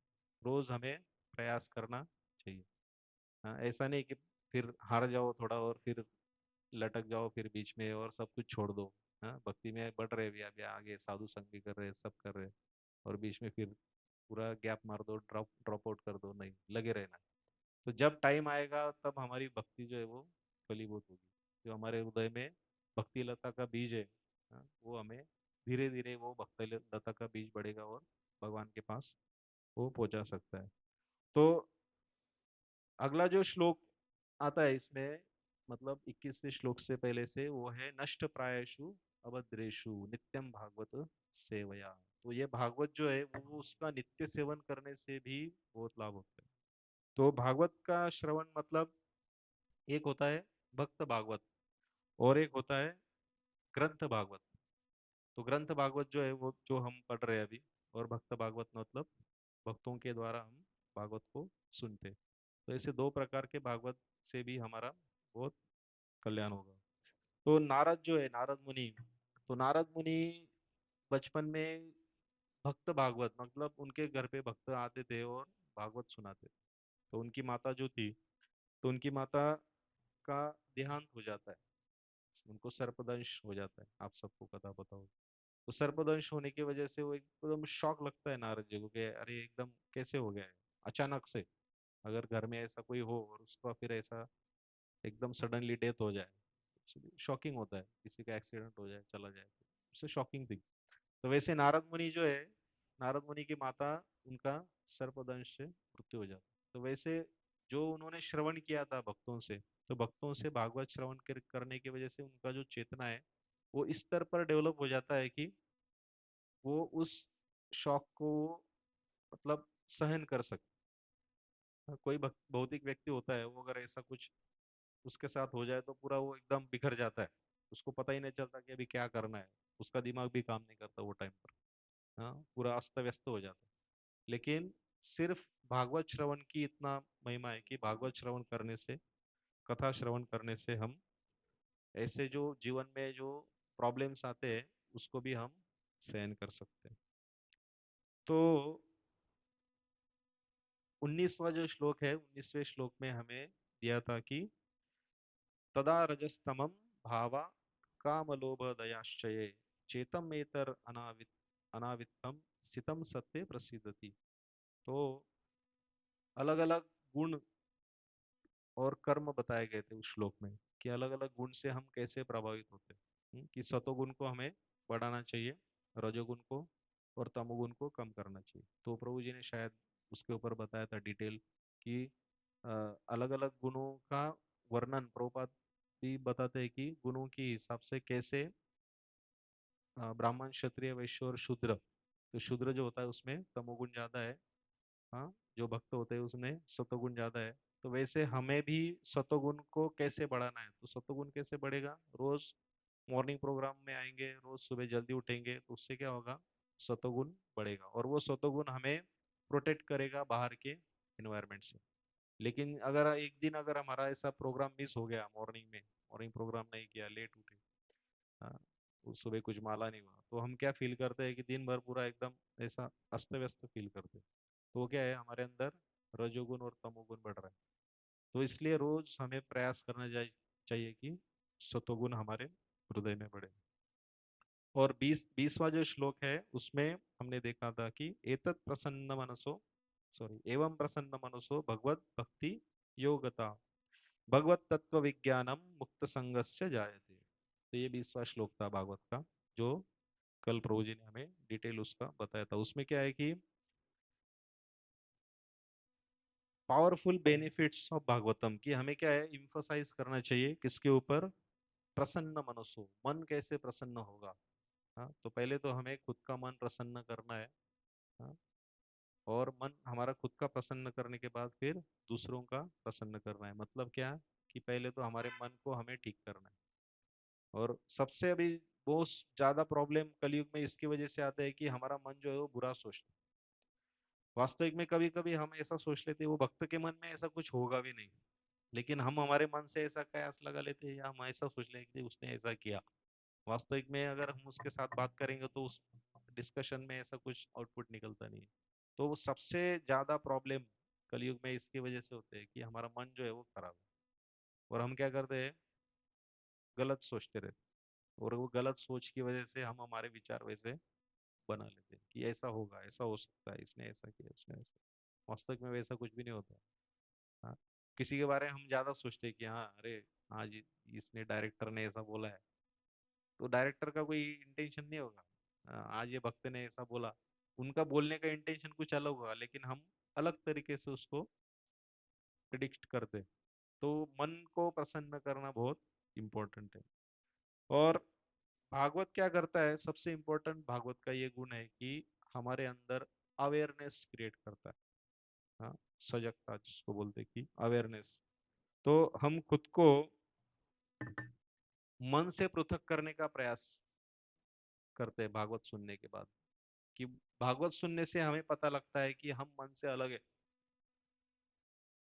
रोज हमें प्रयास करना चाहिए। हाँ, ऐसा नहीं कि फिर हार जाओ थोड़ा और फिर लटक जाओ फिर बीच में और सब कुछ छोड़ दो। हाँ, भक्ति में बढ़ रहे भी अभी आगे, साधु संग भी कर रहे हैं, सब कर रहे हैं, और बीच में फिर पूरा गैप मार दो, ड्रॉप ड्रॉप आउट कर दो, नहीं, लगे रहना। तो जब टाइम आएगा तब हमारी भक्ति जो है वो फलीभूत होगी। जो हमारे हृदय में भक्ति लता का बीज है, हाँ, वो हमें धीरे धीरे वो भक्ति लता का बीज बढ़ेगा और भगवान के पास वो पहुंचा सकता है। तो अगला जो श्लोक आता है इसमें, मतलब 21वें श्लोक से पहले से, वो है नष्ट प्रायेषु अभद्रेषु नित्यम भागवत सेवया। तो ये भागवत जो है वो उसका नित्य सेवन करने से भी बहुत लाभ होता है। तो भागवत का श्रवण मतलब, एक होता है भक्त भागवत और एक होता है ग्रंथ भागवत। तो ग्रंथ भागवत जो है वो जो हम पढ़ रहे हैं अभी, और भक्त भागवत मतलब भक्तों के द्वारा हम भागवत को सुनते। तो ऐसे दो प्रकार के भागवत से भी हमारा बहुत कल्याण होगा। तो नारद जो है, नारद मुनि, तो नारद मुनि बचपन में भक्त भागवत मतलब उनके घर पे भक्त आते थे और भागवत सुनाते थे। तो उनकी माता जो थी, तो उनकी माता का देहांत हो जाता है, उनको सर्पदंश हो जाता है, आप सबको पता हो। तो सर्पदंश होने की वजह से वो एकदम शॉक लगता है नारद जी को कि अरे एकदम कैसे हो गया है अचानक से। अगर घर में ऐसा कोई हो और उसका फिर ऐसा एकदम सडनली डेथ हो जाए, शॉकिंग होता है, किसी का एक्सीडेंट हो जाए चला जाए, तो उससे शॉकिंग थी। तो वैसे नारद मुनि जो है, नारद मुनि की माता, उनका सर्पदंश से मृत्यु हो जाता। तो वैसे जो उन्होंने श्रवण किया था भक्तों से, तो भक्तों से भागवत श्रवण करने की वजह से उनका जो चेतना है वो इस स्तर पर डेवलप हो जाता है कि वो उस शौक को मतलब सहन कर सकते। कोई भौतिक व्यक्ति होता है, वो अगर ऐसा कुछ उसके साथ हो जाए तो पूरा वो एकदम बिखर जाता है, उसको पता ही नहीं चलता कि अभी क्या करना है, उसका दिमाग भी काम नहीं करता वो टाइम पर। हाँ, पूरा अस्त व्यस्त हो जाता है। लेकिन सिर्फ भागवत श्रवण की इतना महिमा है कि भागवत श्रवण करने से, कथा श्रवण करने से हम ऐसे जो जीवन में जो प्रॉब्लम्स आते हैं उसको भी हम सहन कर सकते हैं। तो 19वां जो श्लोक है, 19वें श्लोक में हमें दिया था कि तदा रजस्तमम भावा कामलोभ दयाश्चये चेतम एतर अनावित्तम स्थितम सत्य प्रसिद्धति। तो अलग अलग गुण और कर्म बताए गए थे उस श्लोक में, कि अलग अलग गुण से हम कैसे प्रभावित होते हैं। कि सतोगुण को हमें बढ़ाना चाहिए, रजोगुण को और तमोगुण को कम करना चाहिए। तो प्रभु जी ने शायद उसके ऊपर बताया था डिटेल कि अलग अलग गुणों का वर्णन प्रभुपाद भी बताते हैं कि गुणों के हिसाब से कैसे ब्राह्मण क्षत्रिय वैश्य और शूद्र, तो शूद्र जो होता है उसमें तमोगुण ज्यादा है, हाँ, जो भक्त होते हैं उसमें सतोगुण ज्यादा है। तो वैसे हमें भी सतोगुण को कैसे बढ़ाना है, तो सतोगुण कैसे बढ़ेगा, रोज मॉर्निंग प्रोग्राम में आएंगे, रोज सुबह जल्दी उठेंगे, तो उससे क्या होगा, सतोगुण बढ़ेगा, और वो सतोगुण हमें प्रोटेक्ट करेगा बाहर के एनवायरनमेंट से। लेकिन अगर एक दिन अगर हमारा ऐसा प्रोग्राम मिस हो गया, मॉर्निंग प्रोग्राम नहीं किया, लेट उठे, हाँ, उस सुबह कुछ माला नहीं हुआ, तो हम क्या फील करते हैं कि दिन भर पूरा एकदम ऐसा अस्त व्यस्त फील करते हैं। तो वो क्या है, हमारे अंदर रजोगुण और तमोगुण बढ़ रहा है। तो इसलिए रोज हमें प्रयास करना चाहिए कि सतोगुण हमारे हृदय में बढ़े। और 20वां जो श्लोक है उसमें हमने देखा था कि एतत् प्रसन्न मनसो, सॉरी, एवं प्रसन्न मनसो भगवत भक्ति योगता भगवत तत्व विज्ञानम मुक्त संगस्य जायते। तो ये 20वां श्लोक था भागवत का, जो कल प्रभु जी ने हमें डिटेल उसका बताया था। उसमें क्या है कि पावरफुल बेनिफिट्स ऑफ भागवतम, कि हमें क्या है इम्फोसाइज करना चाहिए किसके ऊपर, प्रसन्न मनसो, मन कैसे प्रसन्न होगा। हाँ, तो पहले तो हमें खुद का मन प्रसन्न करना है। हाँ, और मन हमारा खुद का प्रसन्न करने के बाद फिर दूसरों का प्रसन्न करना है। मतलब क्या, कि पहले तो हमारे मन को हमें ठीक करना है। और सबसे अभी बहुत ज्यादा प्रॉब्लम कलयुग में इसकी वजह से आता है कि हमारा मन जो है वो बुरा सोचता है। वास्तविक में कभी कभी हम ऐसा सोच लेते हैं वो भक्त के मन में ऐसा कुछ होगा भी नहीं, लेकिन हम हमारे मन से ऐसा कयास लगा लेते हैं या हम ऐसा सोच लेंगे कि उसने ऐसा किया। वास्तविक में अगर हम उसके साथ बात करेंगे तो उस डिस्कशन में ऐसा कुछ आउटपुट निकलता नहीं है। तो वो सबसे ज्यादा प्रॉब्लम कलयुग में इसकी वजह से होते हैं कि हमारा मन जो है वो खराब है, और हम क्या करते हैं, गलत सोचते रहते हैं। और वो गलत सोच की वजह से हम हमारे विचार वैसे बना लेते हैं कि ऐसा होगा, ऐसा हो सकता है, इसने ऐसा किया, उसने ऐसा। वास्तविक में वैसा कुछ भी नहीं होता। हाँ, किसी के बारे में हम ज्यादा सोचते हैं कि हाँ अरे, हाँ जी, इसने डायरेक्टर ने ऐसा बोला है, तो डायरेक्टर का कोई इंटेंशन नहीं होगा। आज ये भक्त ने ऐसा बोला, उनका बोलने का इंटेंशन कुछ अलग होगा, लेकिन हम अलग तरीके से उसको प्रिडिक्ट करते हैं। तो मन को प्रसन्न करना बहुत इम्पोर्टेंट है। और भागवत क्या करता है, सबसे इम्पोर्टेंट भागवत का ये गुण है कि हमारे अंदर अवेयरनेस क्रिएट करता है। हाँ, सजगता जिसको बोलते हैं कि अवेयरनेस। तो हम खुद को मन से पृथक करने का प्रयास करते हैं भागवत सुनने के बाद, कि भागवत सुनने से हमें पता लगता है कि हम मन से अलग है।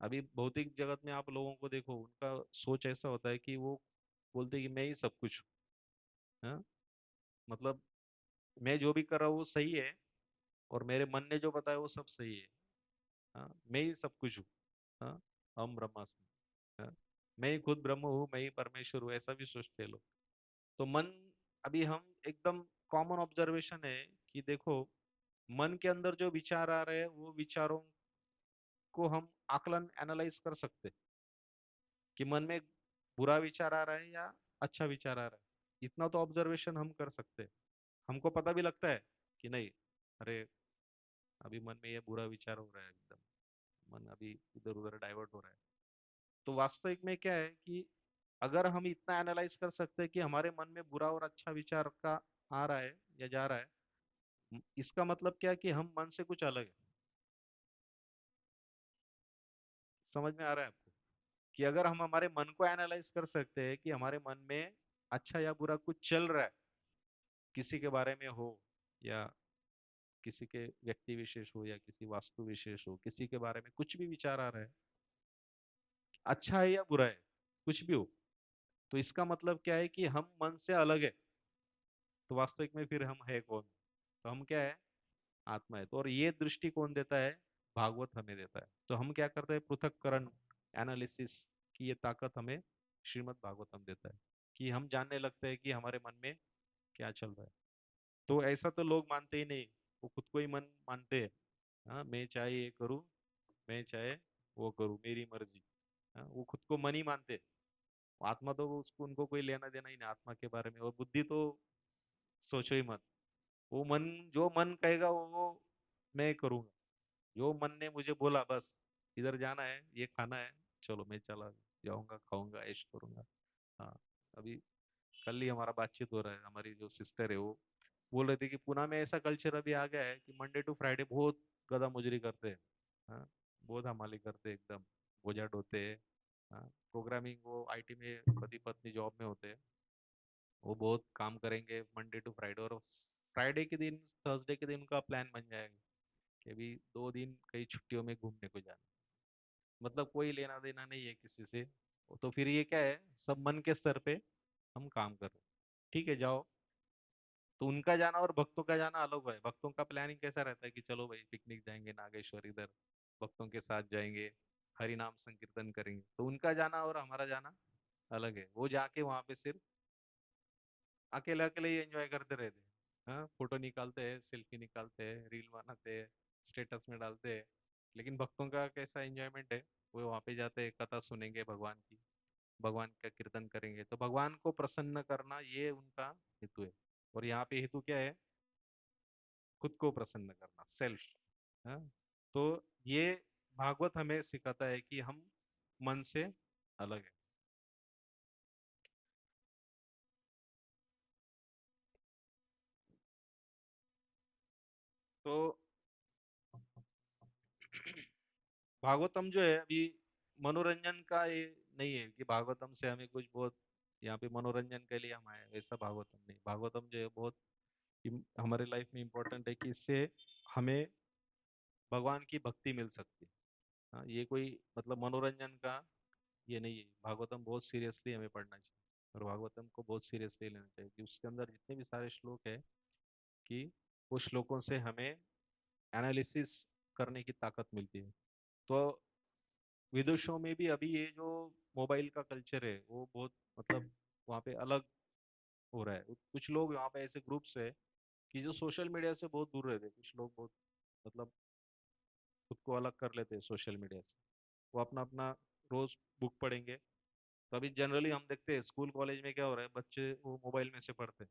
अभी भौतिक जगत में आप लोगों को देखो, उनका सोच ऐसा होता है कि वो बोलते हैं कि मैं ही सब कुछ हूँ। हाँ? मतलब मैं जो भी कर रहा हूँ वो सही है, और मेरे मन ने जो बताया वो सब सही है। हाँ? मैं ही सब कुछ हूँ। हाँ? हम ब्रह्मास्मि। हाँ? मैं ही खुद ब्रह्म हूँ, मैं ही परमेश्वर हूँ, ऐसा भी सोचते हैं लोग। तो मन, अभी हम एकदम कॉमन ऑब्जर्वेशन है कि देखो, मन के अंदर जो विचार आ रहे हैं वो विचारों को हम आकलन एनालाइज कर सकते हैं कि मन में बुरा विचार आ रहा है या अच्छा विचार आ रहा है। इतना तो ऑब्जर्वेशन हम कर सकते हैं। हमको पता भी लगता है कि नहीं, अरे अभी मन में ये बुरा विचार हो रहा है, एकदम मन अभी इधर उधर डाइवर्ट हो रहा है। तो वास्तविक में क्या है कि अगर हम इतना एनालाइज कर सकते हैं कि हमारे मन में बुरा और अच्छा विचार का आ रहा है या जा रहा है, इसका मतलब क्या है कि हम मन से कुछ अलग है। समझ में आ रहा है आपको? कि अगर हम हमारे मन को एनालाइज कर सकते हैं कि हमारे मन में अच्छा या बुरा कुछ चल रहा है, किसी के बारे में हो, या किसी के व्यक्ति विशेष हो, या किसी वास्तु विशेष हो, किसी के बारे में कुछ भी विचार आ रहा है, अच्छा है या बुरा है, कुछ भी हो, तो इसका मतलब क्या है कि हम मन से अलग है। तो वास्तविक में फिर हम है कौन? तो हम क्या है? आत्मा है। तो और ये दृष्टिकोण देता है भागवत, हमें देता है। तो हम क्या करते हैं, पृथक्करण, एनालिसिस की ये ताकत हमें श्रीमद् भागवतम देता है, कि हम जानने लगते हैं कि हमारे मन में क्या चल रहा है। तो ऐसा तो लोग मानते ही नहीं, वो खुद को ही मन मानते हैं। हाँ, मैं चाहे ये करूँ, मैं चाहे वो करूँ, मेरी मर्जी। हाँ, वो खुद को मन ही मानते हैं। आत्मा तो उसको, उनको कोई लेना देना ही नहीं आत्मा के बारे में। और बुद्धि तो सोचो ही मत। वो मन, जो मन कहेगा वो मैं करूँगा। जो मन ने मुझे बोला बस, इधर जाना है, ये खाना है, चलो मैं चला जाऊंगा, खाऊंगा, ऐश करूंगा। हाँ, अभी कल ही हमारा बातचीत हो रहा है, हमारी जो सिस्टर है वो बोल रही थी कि पुणे में ऐसा कल्चर अभी आ गया है कि मंडे टू फ्राइडे बहुत गधा मुजरी करते हैं। हाँ, बहुत हमाली करते हैं एकदम, बोझा ढोते हैं। हाँ, प्रोग्रामिंग, वो आईटी में पति पत्नी जॉब में होते हैं, वो बहुत काम करेंगे मंडे टू फ्राइडे, और फ्राइडे के दिन, थर्सडे के दिन उनका प्लान बन जाएगा कि अभी 2 दिन कई छुट्टियों में घूमने को जाना। मतलब कोई लेना देना नहीं है किसी से। तो फिर ये क्या है, सब मन के स्तर पे हम काम कर रहे हैं। ठीक है, जाओ। तो उनका जाना और भक्तों का जाना अलग है। भक्तों का प्लानिंग कैसा रहता है कि चलो भाई पिकनिक जाएंगे नागेश्वर, इधर भक्तों के साथ जाएंगे, हरि नाम संकीर्तन करेंगे। तो उनका जाना और हमारा जाना अलग है। वो जाके वहां पे सिर्फ अकेले अकेले ही एंजॉय करते रहते हैं। हाँ, फोटो निकालते हैं, सेल्फी निकालते हैं, रील बनाते हैं, स्टेटस में डालते हैं। लेकिन भक्तों का कैसा एंजॉयमेंट है, वो वहां पे जाते हैं, कथा सुनेंगे भगवान की, भगवान का कीर्तन करेंगे। तो भगवान को प्रसन्न करना ये उनका हेतु है। और यहाँ पे हेतु क्या है? खुद को प्रसन्न करना, सेल्फ। हाँ, तो ये भागवत हमें सिखाता है कि हम मन से अलग है। तो भागवतम जो है अभी मनोरंजन का ये नहीं है कि भागवतम से हमें कुछ बहुत यहाँ पे मनोरंजन के लिए हम आए हैं, वैसा भागवतम नहीं। भागवतम जो है बहुत हमारे लाइफ में इम्पोर्टेंट है कि इससे हमें भगवान की भक्ति मिल सकती है। हाँ, ये कोई मतलब मनोरंजन का ये नहीं है। भागवतम बहुत सीरियसली हमें पढ़ना चाहिए, और भागवतम को बहुत सीरियसली लेना चाहिए कि उसके अंदर जितने भी सारे श्लोक है, कि वो श्लोकों से हमें एनालिसिस करने की ताकत मिलती है। तो विदेशों में भी अभी ये जो मोबाइल का कल्चर है वो बहुत मतलब वहाँ पे अलग हो रहा है। कुछ लोग यहाँ पे ऐसे ग्रुप्स है कि जो सोशल मीडिया से बहुत दूर रहते हैं। कुछ लोग बहुत मतलब खुद को अलग कर लेते हैं सोशल मीडिया से। वो अपना अपना रोज बुक पढ़ेंगे। तो अभी जनरली हम देखते हैं स्कूल कॉलेज में क्या हो रहा है, बच्चे वो मोबाइल में से पढ़ते हैं,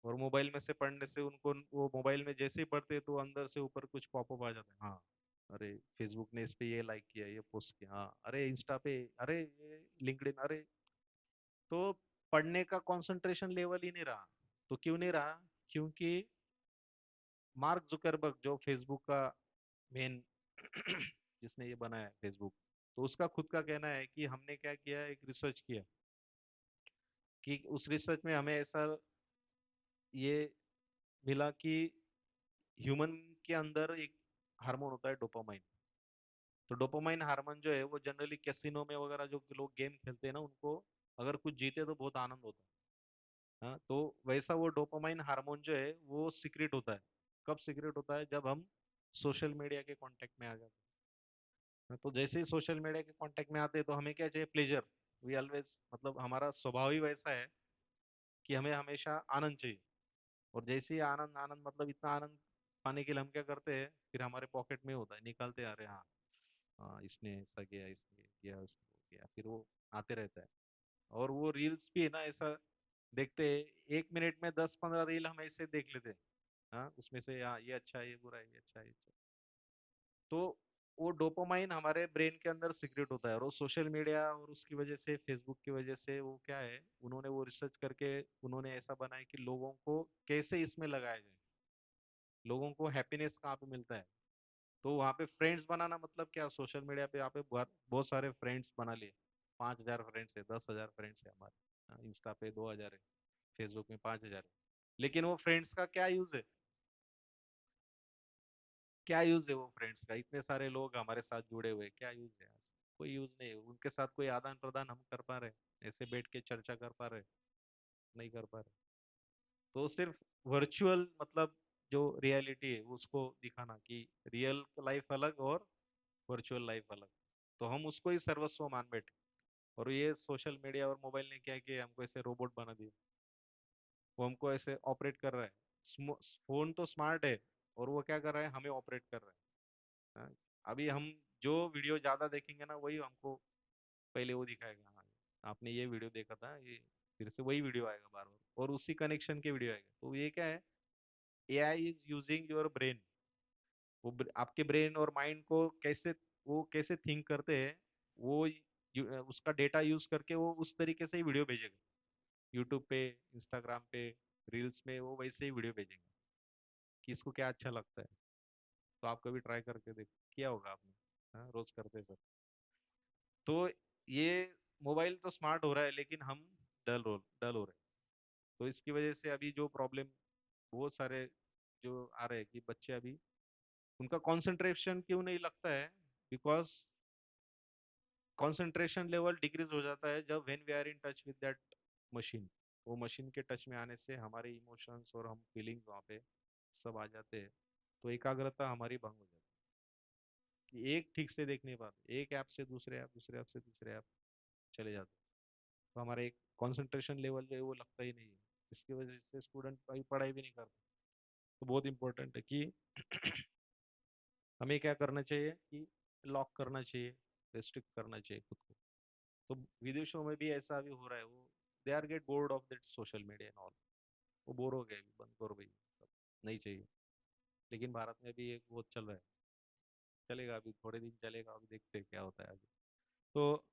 और मोबाइल में से पढ़ने से उनको वो मोबाइल में जैसे ही पढ़ते हैं तो अंदर से ऊपर कुछ पॉपअप आ जाता है। हाँ, अरे फेसबुक ने इस पे ये लाइक किया, ये पोस्ट किया, हाँ अरे इंस्टा पे, अरे ये लिंक्डइन, अरे। तो पढ़ने का कंसंट्रेशन लेवल ही नहीं रहा। तो क्यों नहीं रहा? क्योंकि मार्क जुकरबर्ग जो फेसबुक का मेन जिसने ये बनाया है फेसबुक, तो उसका खुद का कहना है कि हमने क्या किया, एक रिसर्च किया, कि उस रिसर्च में हमें ऐसा ये मिला कि ह्यूमन के अंदर एक हार्मोन होता है डोपामाइन। तो डोपामाइन हार्मोन जो है वो जनरली कैसीनो में वगैरह जो लोग गेम खेलते हैं ना, उनको अगर कुछ जीते तो बहुत आनंद होता है। हाँ, तो वैसा वो डोपामाइन हार्मोन जो है वो सीक्रेट होता है। कब सीक्रेट होता है? जब हम सोशल मीडिया के कांटेक्ट में आ जाते हैं। तो जैसे ही सोशल मीडिया के कांटेक्ट में आते हैं तो हमें क्या चाहिए? प्लेजर। वी ऑलवेज मतलब हमारा स्वभाव ही वैसा है कि हमें हमेशा आनंद चाहिए। और जैसे ही आनंद आनंद मतलब इतना आनंद पाने के लिए हम क्या करते हैं, फिर हमारे पॉकेट में होता है, निकालते हैं, अरे हाँ, हाँ इसने ऐसा किया, इसने ये किया, उसने वो किया, फिर वो आते रहता है। और वो रील्स भी है ना ऐसा देखते हैं, 1 मिनट में 10-15 रील हम ऐसे देख लेते हैं। हाँ, उसमें से हाँ ये अच्छा है, ये बुरा है, ये अच्छा है, ये अच्छा है। तो वो डोपामाइन हमारे ब्रेन के अंदर सीक्रेट होता है, और वो सोशल मीडिया और उसकी वजह से, फेसबुक की वजह से वो क्या है, उन्होंने वो रिसर्च करके उन्होंने ऐसा बनाया कि लोगों को कैसे इसमें लगाया जाए, लोगों को हैप्पीनेस कहाँ पे मिलता है। तो वहाँ पे फ्रेंड्स बनाना मतलब क्या, सोशल मीडिया पे यहाँ पे बहुत बहुत सारे फ्रेंड्स बना लिए। 5,000 फ्रेंड्स है, 10,000 फ्रेंड्स है हमारे। इंस्टा पे 2,000 है, फेसबुक में 5,000 है। लेकिन वो फ्रेंड्स का क्या यूज है? क्या यूज है वो फ्रेंड्स का? इतने सारे लोग हमारे साथ जुड़े हुए हैं, क्या यूज है आज? कोई यूज नहीं है। उनके साथ कोई आदान प्रदान हम कर पा रहे हैं? ऐसे बैठ के चर्चा कर पा रहे हैं? नहीं कर पा रहे। तो सिर्फ वर्चुअल मतलब जो रियलिटी है उसको दिखाना कि रियल लाइफ अलग और वर्चुअल लाइफ अलग। तो हम उसको ही सर्वस्व मान बैठे। और ये सोशल मीडिया और मोबाइल ने क्या किया, हमको ऐसे रोबोट बना दिया। वो हमको ऐसे ऑपरेट कर रहा है। फोन तो स्मार्ट है, और वो क्या कर रहा है, हमें ऑपरेट कर रहा है। हाँ, अभी हम जो वीडियो ज्यादा देखेंगे ना, वही हमको पहले वो दिखाएगा, हाँ आपने ये वीडियो देखा था, ये फिर से वही वीडियो आएगा बार बार, और उसी कनेक्शन के वीडियो आएगा। तो ये क्या है, AI is using your brain. वो आपके ब्रेन और माइंड को कैसे, वो कैसे थिंक करते हैं, वो उसका डेटा यूज करके वो उस तरीके से ही वीडियो भेजेगा। यूट्यूब पे, इंस्टाग्राम पे, रील्स में वो वैसे ही वीडियो भेजेंगे कि इसको क्या अच्छा लगता है। तो आप कभी ट्राई करके देख, किया होगा आपने। हाँ, रोज करते हैं सर। तो ये मोबाइल तो स्मार्ट हो रहा है, लेकिन हम डल हो रहे हैं। तो इसकी वजह से अभी जो प्रॉब्लम बहुत सारे जो आ रहे हैं कि बच्चे अभी उनका कंसंट्रेशन क्यों नहीं लगता है, बिकॉज कंसंट्रेशन लेवल डिक्रीज हो जाता है जब when we are in touch with that machine. वो मशीन के टच में आने से हमारे इमोशंस और हम फीलिंग्स वहाँ पे सब आ जाते हैं। तो एकाग्रता हमारी भंग हो जाती है कि एक ठीक से देख नहीं पाते, एक ऐप से दूसरे ऐप, दूसरे ऐप से तीसरे ऐप चले जाते हैं। तो हमारा एक कंसंट्रेशन लेवल जो है वो लगता ही नहीं है। इसकी वजह से स्टूडेंट कभी पढ़ाई भी नहीं करते। तो बहुत इंपॉर्टेंट है कि हमें क्या करना चाहिए कि लॉक करना चाहिए, रेस्ट्रिक्ट करना चाहिए खुद को। तो विदेशों में भी ऐसा भी हो रहा है, वो they are get bored of that social media and all. वो बोर हो गए, बंद करो भाई सब, नहीं चाहिए। लेकिन भारत में भी एक वो चल रहा है, चलेगा अभी थोड़े दिन चलेगा, अभी देखते हैं क्या होता है आगे। तो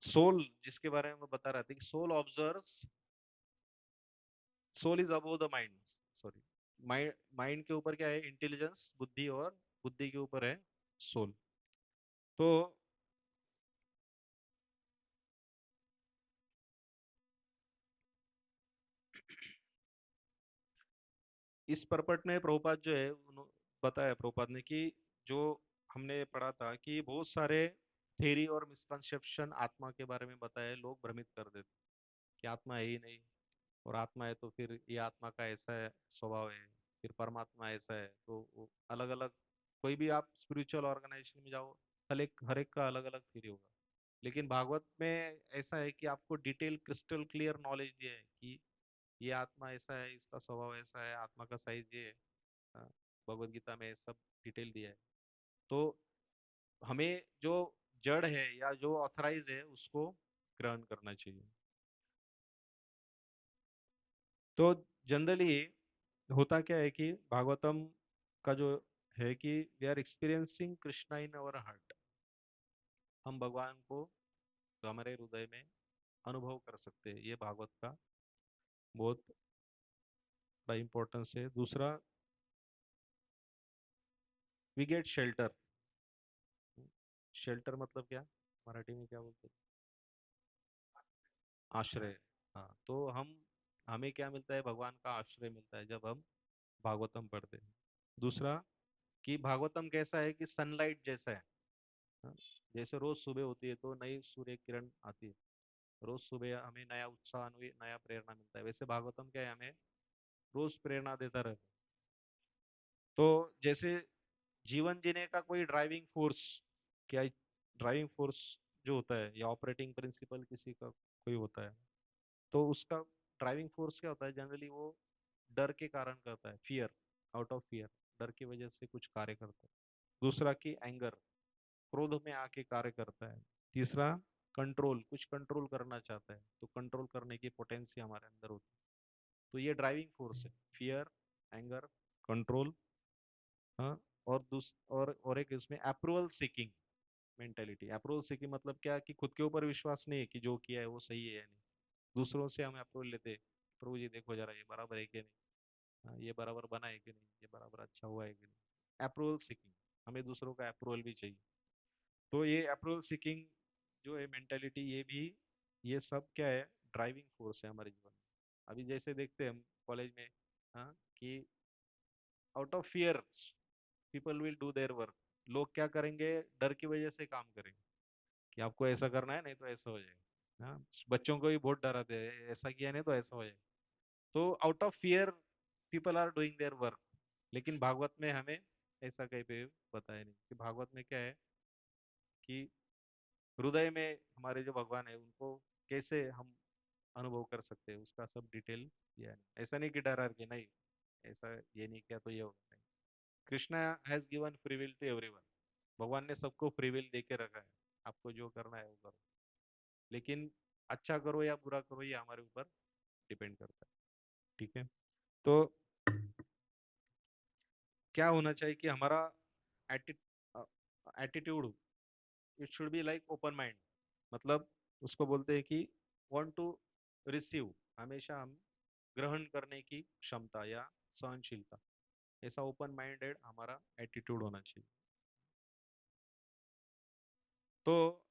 सोल जिसके बारे में मैं बता रहा था कि soul observes, soul is above the mind, sorry, mind, mind के ऊपर क्या है, इंटेलिजेंस, बुद्धि, और बुद्धि के ऊपर है सोल। तो इस परपट में प्रभुपाद जो है बताया प्रभुपाद ने कि जो हमने पढ़ा था कि बहुत सारे थेरी और मिसकंसेप्शन आत्मा के बारे में बताए, लोग भ्रमित कर देते कि आत्मा है ही नहीं, और आत्मा है तो फिर ये आत्मा का ऐसा है स्वभाव है, फिर परमात्मा ऐसा है, तो अलग अलग कोई भी आप स्पिरिचुअल ऑर्गेनाइजेशन में जाओ, हर एक का अलग अलग थ्योरी होगा। लेकिन भागवत में ऐसा है कि आपको डिटेल क्रिस्टल क्लियर नॉलेज दिया है कि ये आत्मा ऐसा है, इसका स्वभाव ऐसा है, आत्मा का साइज ये है। हाँ, भगवत गीता में सब डिटेल दिया है। तो हमें जो जड़ है या जो ऑथराइज है उसको ग्रहण करना चाहिए। तो जनरली होता क्या है कि भागवतम का जो है कि we are experiencing Krishna in our heart, हम भगवान को हमारे हृदय में अनुभव कर सकते हैं। ये भागवत का बहुत बड़ा इंपॉर्टेंस है। दूसरा, वी गेट शेल्टर। शेल्टर मतलब क्या, मराठी में क्या बोलते हैं? आश्रय। हाँ, तो हमें क्या मिलता है, भगवान का आश्रय मिलता है जब हम भागवतम पढ़ते हैं। दूसरा, कि भागवतम कैसा है कि सनलाइट जैसा है। हाँ, जैसे रोज सुबह होती है तो नई सूर्य किरण आती है, रोज सुबह हमें नया उत्साह, नया प्रेरणा मिलता है, वैसे भागवतम क्या है, हमें रोज प्रेरणा देता रहता है। तो जैसे जीवन जीने का कोई ड्राइविंग फोर्स, क्या ड्राइविंग फोर्स जो होता है या ऑपरेटिंग प्रिंसिपल किसी का कोई होता है, तो उसका ड्राइविंग फोर्स क्या होता है, जनरली वो डर के कारण करता है, फियर, आउट ऑफ फियर, डर की वजह से कुछ कार्य करता है। दूसरा कि एंगर, क्रोध में आके कार्य करता है। तीसरा, कंट्रोल, कुछ कंट्रोल करना चाहता है तो कंट्रोल करने की पोटेंसी हमारे अंदर होती है। तो ये ड्राइविंग फोर्स है, फियर, एंगर, कंट्रोल। हाँ, और एक इसमें approval seeking mentality. Approval seeking मतलब क्या, कि खुद के ऊपर विश्वास नहीं है कि जो किया है वो सही है या नहीं, दूसरों से हम अप्रूवल लेते हैं, प्रभु जी देखो जरा ये बराबर है कि नहीं, हाँ, ये बराबर बना है कि नहीं, ये बराबर अच्छा हुआ है कि नहीं। अप्रूवल सीकिंग, हमें दूसरों का अप्रूवल भी चाहिए। तो ये अप्रूवल सीकिंग जो है मेंटेलिटी, ये भी, ये सब क्या है, ड्राइविंग फोर्स है हमारे जीवन में। अभी जैसे देखते हैं हम कॉलेज में, हाँ, कि out of fear people will do their work. लोग क्या करेंगे, डर की वजह से काम करेंगे, कि आपको ऐसा करना है नहीं तो ऐसा हो जाएगा। हाँ, बच्चों को भी बहुत डराते हैं, ऐसा किया नहीं तो ऐसा हो जाएगा। तो out of fear people are doing their work. लेकिन भागवत में हमें ऐसा कहीं पे बताया नहीं, कि भागवत में क्या है कि हृदय में हमारे जो भगवान है उनको कैसे हम अनुभव कर सकते हैं, उसका सब डिटेल दिया है। ऐसा नहीं कि डर के नहीं, ऐसा ये नहीं किया तो ये होगा, नहीं। Krishna has given free will to everyone. भगवान ने सबको फ्री विल दे के रखा है, आपको जो करना है वो करो, लेकिन अच्छा करो या बुरा करो ये हमारे ऊपर डिपेंड करता है। ठीक है। तो क्या होना चाहिए कि हमारा attitude, it should be like open mind. मतलब उसको बोलते हैं कि वांट टू रिसीव, हमेशा हम ग्रहण करने की क्षमता या सहनशीलता, ऐसा ओपन माइंडेड हमारा एटीट्यूड होना चाहिए। तो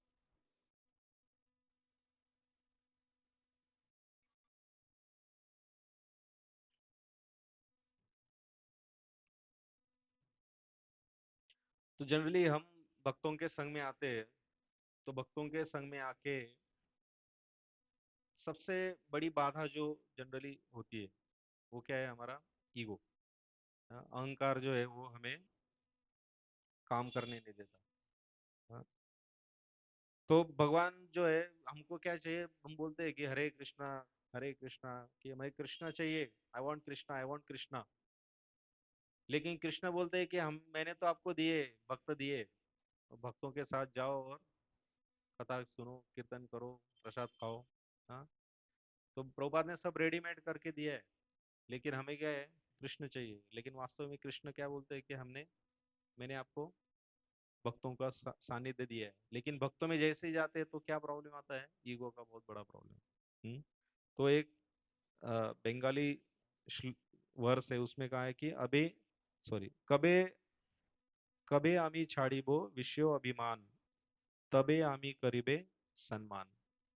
जनरली हम भक्तों के संग में आते हैं, तो भक्तों के संग में आके सबसे बड़ी बाधा जो जनरली होती है वो क्या है, हमारा ईगो, अहंकार जो है वो हमें काम करने नहीं देता। हाँ, तो भगवान जो है, हमको क्या चाहिए, हम बोलते हैं कि हरे कृष्णा, कि हमें कृष्णा चाहिए, I want Krishna, I want Krishna. लेकिन कृष्णा बोलते हैं कि हम मैंने तो आपको दिए, भक्त दिए, तो भक्तों के साथ जाओ और कथा सुनो, कीर्तन करो, प्रसाद खाओ। हाँ, तो प्रभुपाद ने सब रेडीमेड करके दिया है, लेकिन हमें क्या है, कृष्ण चाहिए। लेकिन वास्तव में कृष्ण क्या बोलते हैं कि मैंने आपको भक्तों का सानिध्य दिया है, लेकिन भक्तों में जैसे ही जाते हैं तो क्या प्रॉब्लम आता है, ईगो का बहुत बड़ा प्रॉब्लम। तो एक बंगाली वर्स है, उसमें कहा है कि अबे, सॉरी, कबे कबे आमी छाड़िबो विषयो अभिमान, तबे आमी करिबे सम्मान।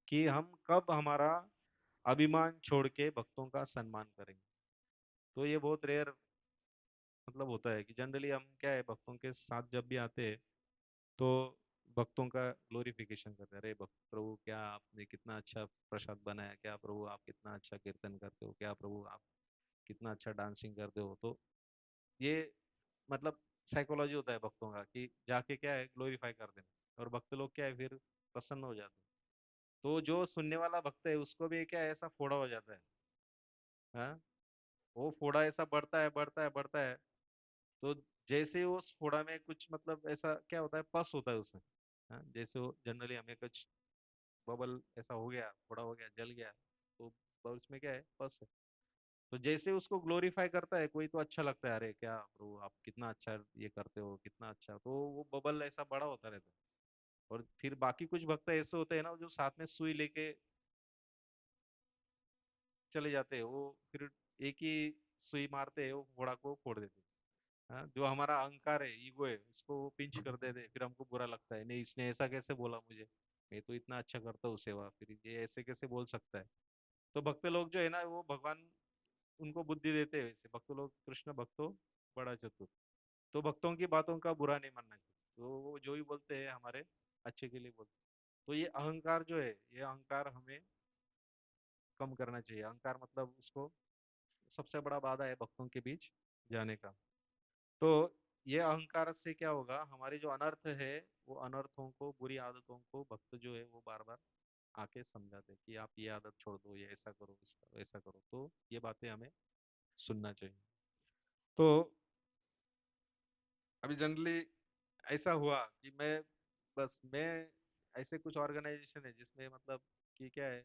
कि हम कब हमारा अभिमान छोड़ के भक्तों का सम्मान करेंगे। तो ये बहुत रेयर मतलब होता है कि जनरली हम क्या है, भक्तों के साथ जब भी आते हैं तो भक्तों का ग्लोरिफिकेशन करते हैं। अरे भक्त प्रभु, क्या आपने कितना अच्छा प्रसाद बनाया, क्या प्रभु आप कितना अच्छा कीर्तन करते हो, क्या प्रभु आप कितना अच्छा डांसिंग करते हो। तो ये मतलब साइकोलॉजी होता है भक्तों का कि जाके क्या है ग्लोरीफाई कर देना, और भक्त लोग क्या है फिर प्रसन्न हो जाते हैं। तो जो सुनने वाला भक्त है उसको भी क्या है ऐसा फोड़ा हो जाता है। हाँ, वो फोड़ा ऐसा बढ़ता है बढ़ता है बढ़ता है। तो जैसे ही उस फोड़ा में कुछ मतलब ऐसा क्या होता है, पस होता है उसमें। हाँ, जैसे वो जनरली हमें कुछ बबल ऐसा हो गया, फोड़ा हो गया, जल गया, तो बबल्स में क्या है, पस है। तो जैसे उसको ग्लोरीफाई करता है कोई तो अच्छा लगता है, अरे क्या ब्रो आप कितना अच्छा ये करते हो, कितना अच्छा, तो वो बबल ऐसा बड़ा होता रहता है। और फिर बाकी कुछ भक्त ऐसे होते हैं ना जो साथ में सुई लेके चले जाते हैं, वो फिर एक ही सुई मारते हैं, वो फोड़ा को फोड़ देते हैं। हाँ, जो हमारा अहंकार है, ईगो है, उसको वो पिंच कर देते हैं, फिर हमको बुरा लगता है, नहीं इसने ऐसा कैसे बोला मुझे, मैं तो इतना अच्छा करता हूँ सेवा, फिर ये ऐसे कैसे बोल सकता है। तो भक्त लोग जो है ना वो भगवान उनको बुद्धि देते हैं, वैसे भक्त लोग कृष्ण भक्तों बड़ा चतुर। तो भक्तों की बातों का बुरा नहीं मानना चाहिए, तो वो जो भी बोलते हैं हमारे अच्छे के लिए बोलते हैं। तो ये अहंकार जो है, ये अहंकार हमें कम करना चाहिए। अहंकार मतलब उसको सबसे बड़ा बाधा है भक्तों के बीच जाने का। तो ये अहंकार से क्या होगा, हमारी जो अनर्थ है, वो अनर्थों को, बुरी आदतों को भक्त जो है वो बार बार आके समझाते हैं कि आप ये आदत छोड़ दो, ये ऐसा करो, इसका ऐसा करो। तो ये बातें हमें सुनना चाहिए। तो अभी जनरली ऐसा हुआ कि मैं ऐसे कुछ ऑर्गेनाइजेशन है जिसमें मतलब कि क्या है,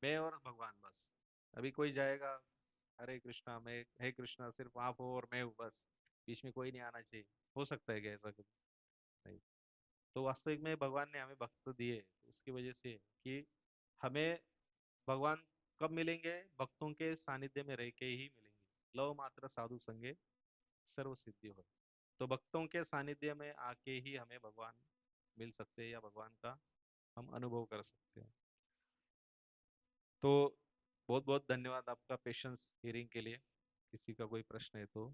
मैं और भगवान बस। अभी कोई जाएगा, हरे कृष्णा, मैं हे कृष्णा, सिर्फ आप हो और मैं हूँ बस, बीच में कोई नहीं आना चाहिए। हो सकता है क्या ऐसा कुछ? नहीं। तो वास्तविक में भगवान ने हमें भक्त दिए उसकी वजह से कि हमें भगवान कब मिलेंगे, भक्तों के सानिध्य में रह के ही मिलेंगे। लव मात्र साधु संगे सर्व सिद्धि हो। तो भक्तों के सानिध्य में आके ही हमें भगवान मिल सकते हैं, या भगवान का हम अनुभव कर सकते हैं। तो बहुत बहुत धन्यवाद आपका पेशेंस हियरिंग के लिए। किसी का कोई प्रश्न है तो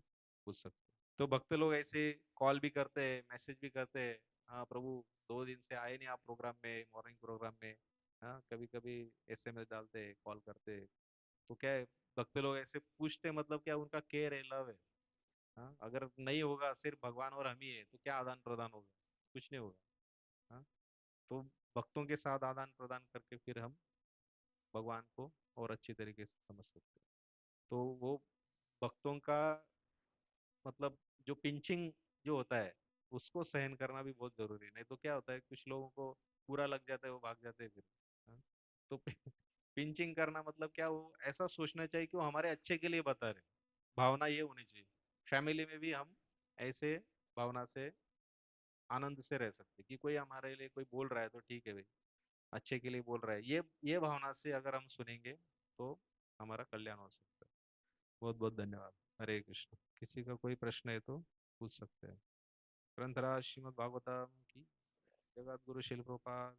पूछ सकते हैं। तो भक्त लोग ऐसे कॉल भी करते हैं, मैसेज भी करते हैं, हाँ प्रभु 2 दिन से आए नहीं आप प्रोग्राम में, मॉर्निंग प्रोग्राम में। हाँ, कभी कभी एसएमएस डालते हैं, कॉल करते हैं। तो क्या है, भक्त लोग ऐसे पूछते हैं, मतलब क्या उनका केयर है, लव है। हाँ, अगर नहीं होगा, सिर्फ भगवान और हम ही है, तो क्या आदान प्रदान होगा? कुछ नहीं होगा। हाँ, तो भक्तों के साथ आदान प्रदान करके फिर हम भगवान को और अच्छी तरीके से समझ सकते हैं। तो वो भक्तों का मतलब जो पिंचिंग जो होता है उसको सहन करना भी बहुत जरूरी है। नहीं तो क्या होता है, कुछ लोगों को बुरा लग जाता है, वो भाग जाते हैं फिर। हाँ? तो पिंचिंग करना मतलब क्या, वो ऐसा सोचना चाहिए कि वो हमारे अच्छे के लिए बता रहे। भावना ये होनी चाहिए। फैमिली में भी हम ऐसे भावना से आनंद से रह सकते हैं कि कोई हमारे लिए कोई बोल रहा है तो ठीक है भाई, अच्छे के लिए बोल रहा है, ये भावना से अगर हम सुनेंगे तो हमारा कल्याण हो सकता है। बहुत बहुत धन्यवाद। हरे कृष्ण। किसी का कोई प्रश्न है तो पूछ सकते हैं। ग्रंथराज श्रीमद् भागवतम की, जगत गुरु शिल प्रभुपाद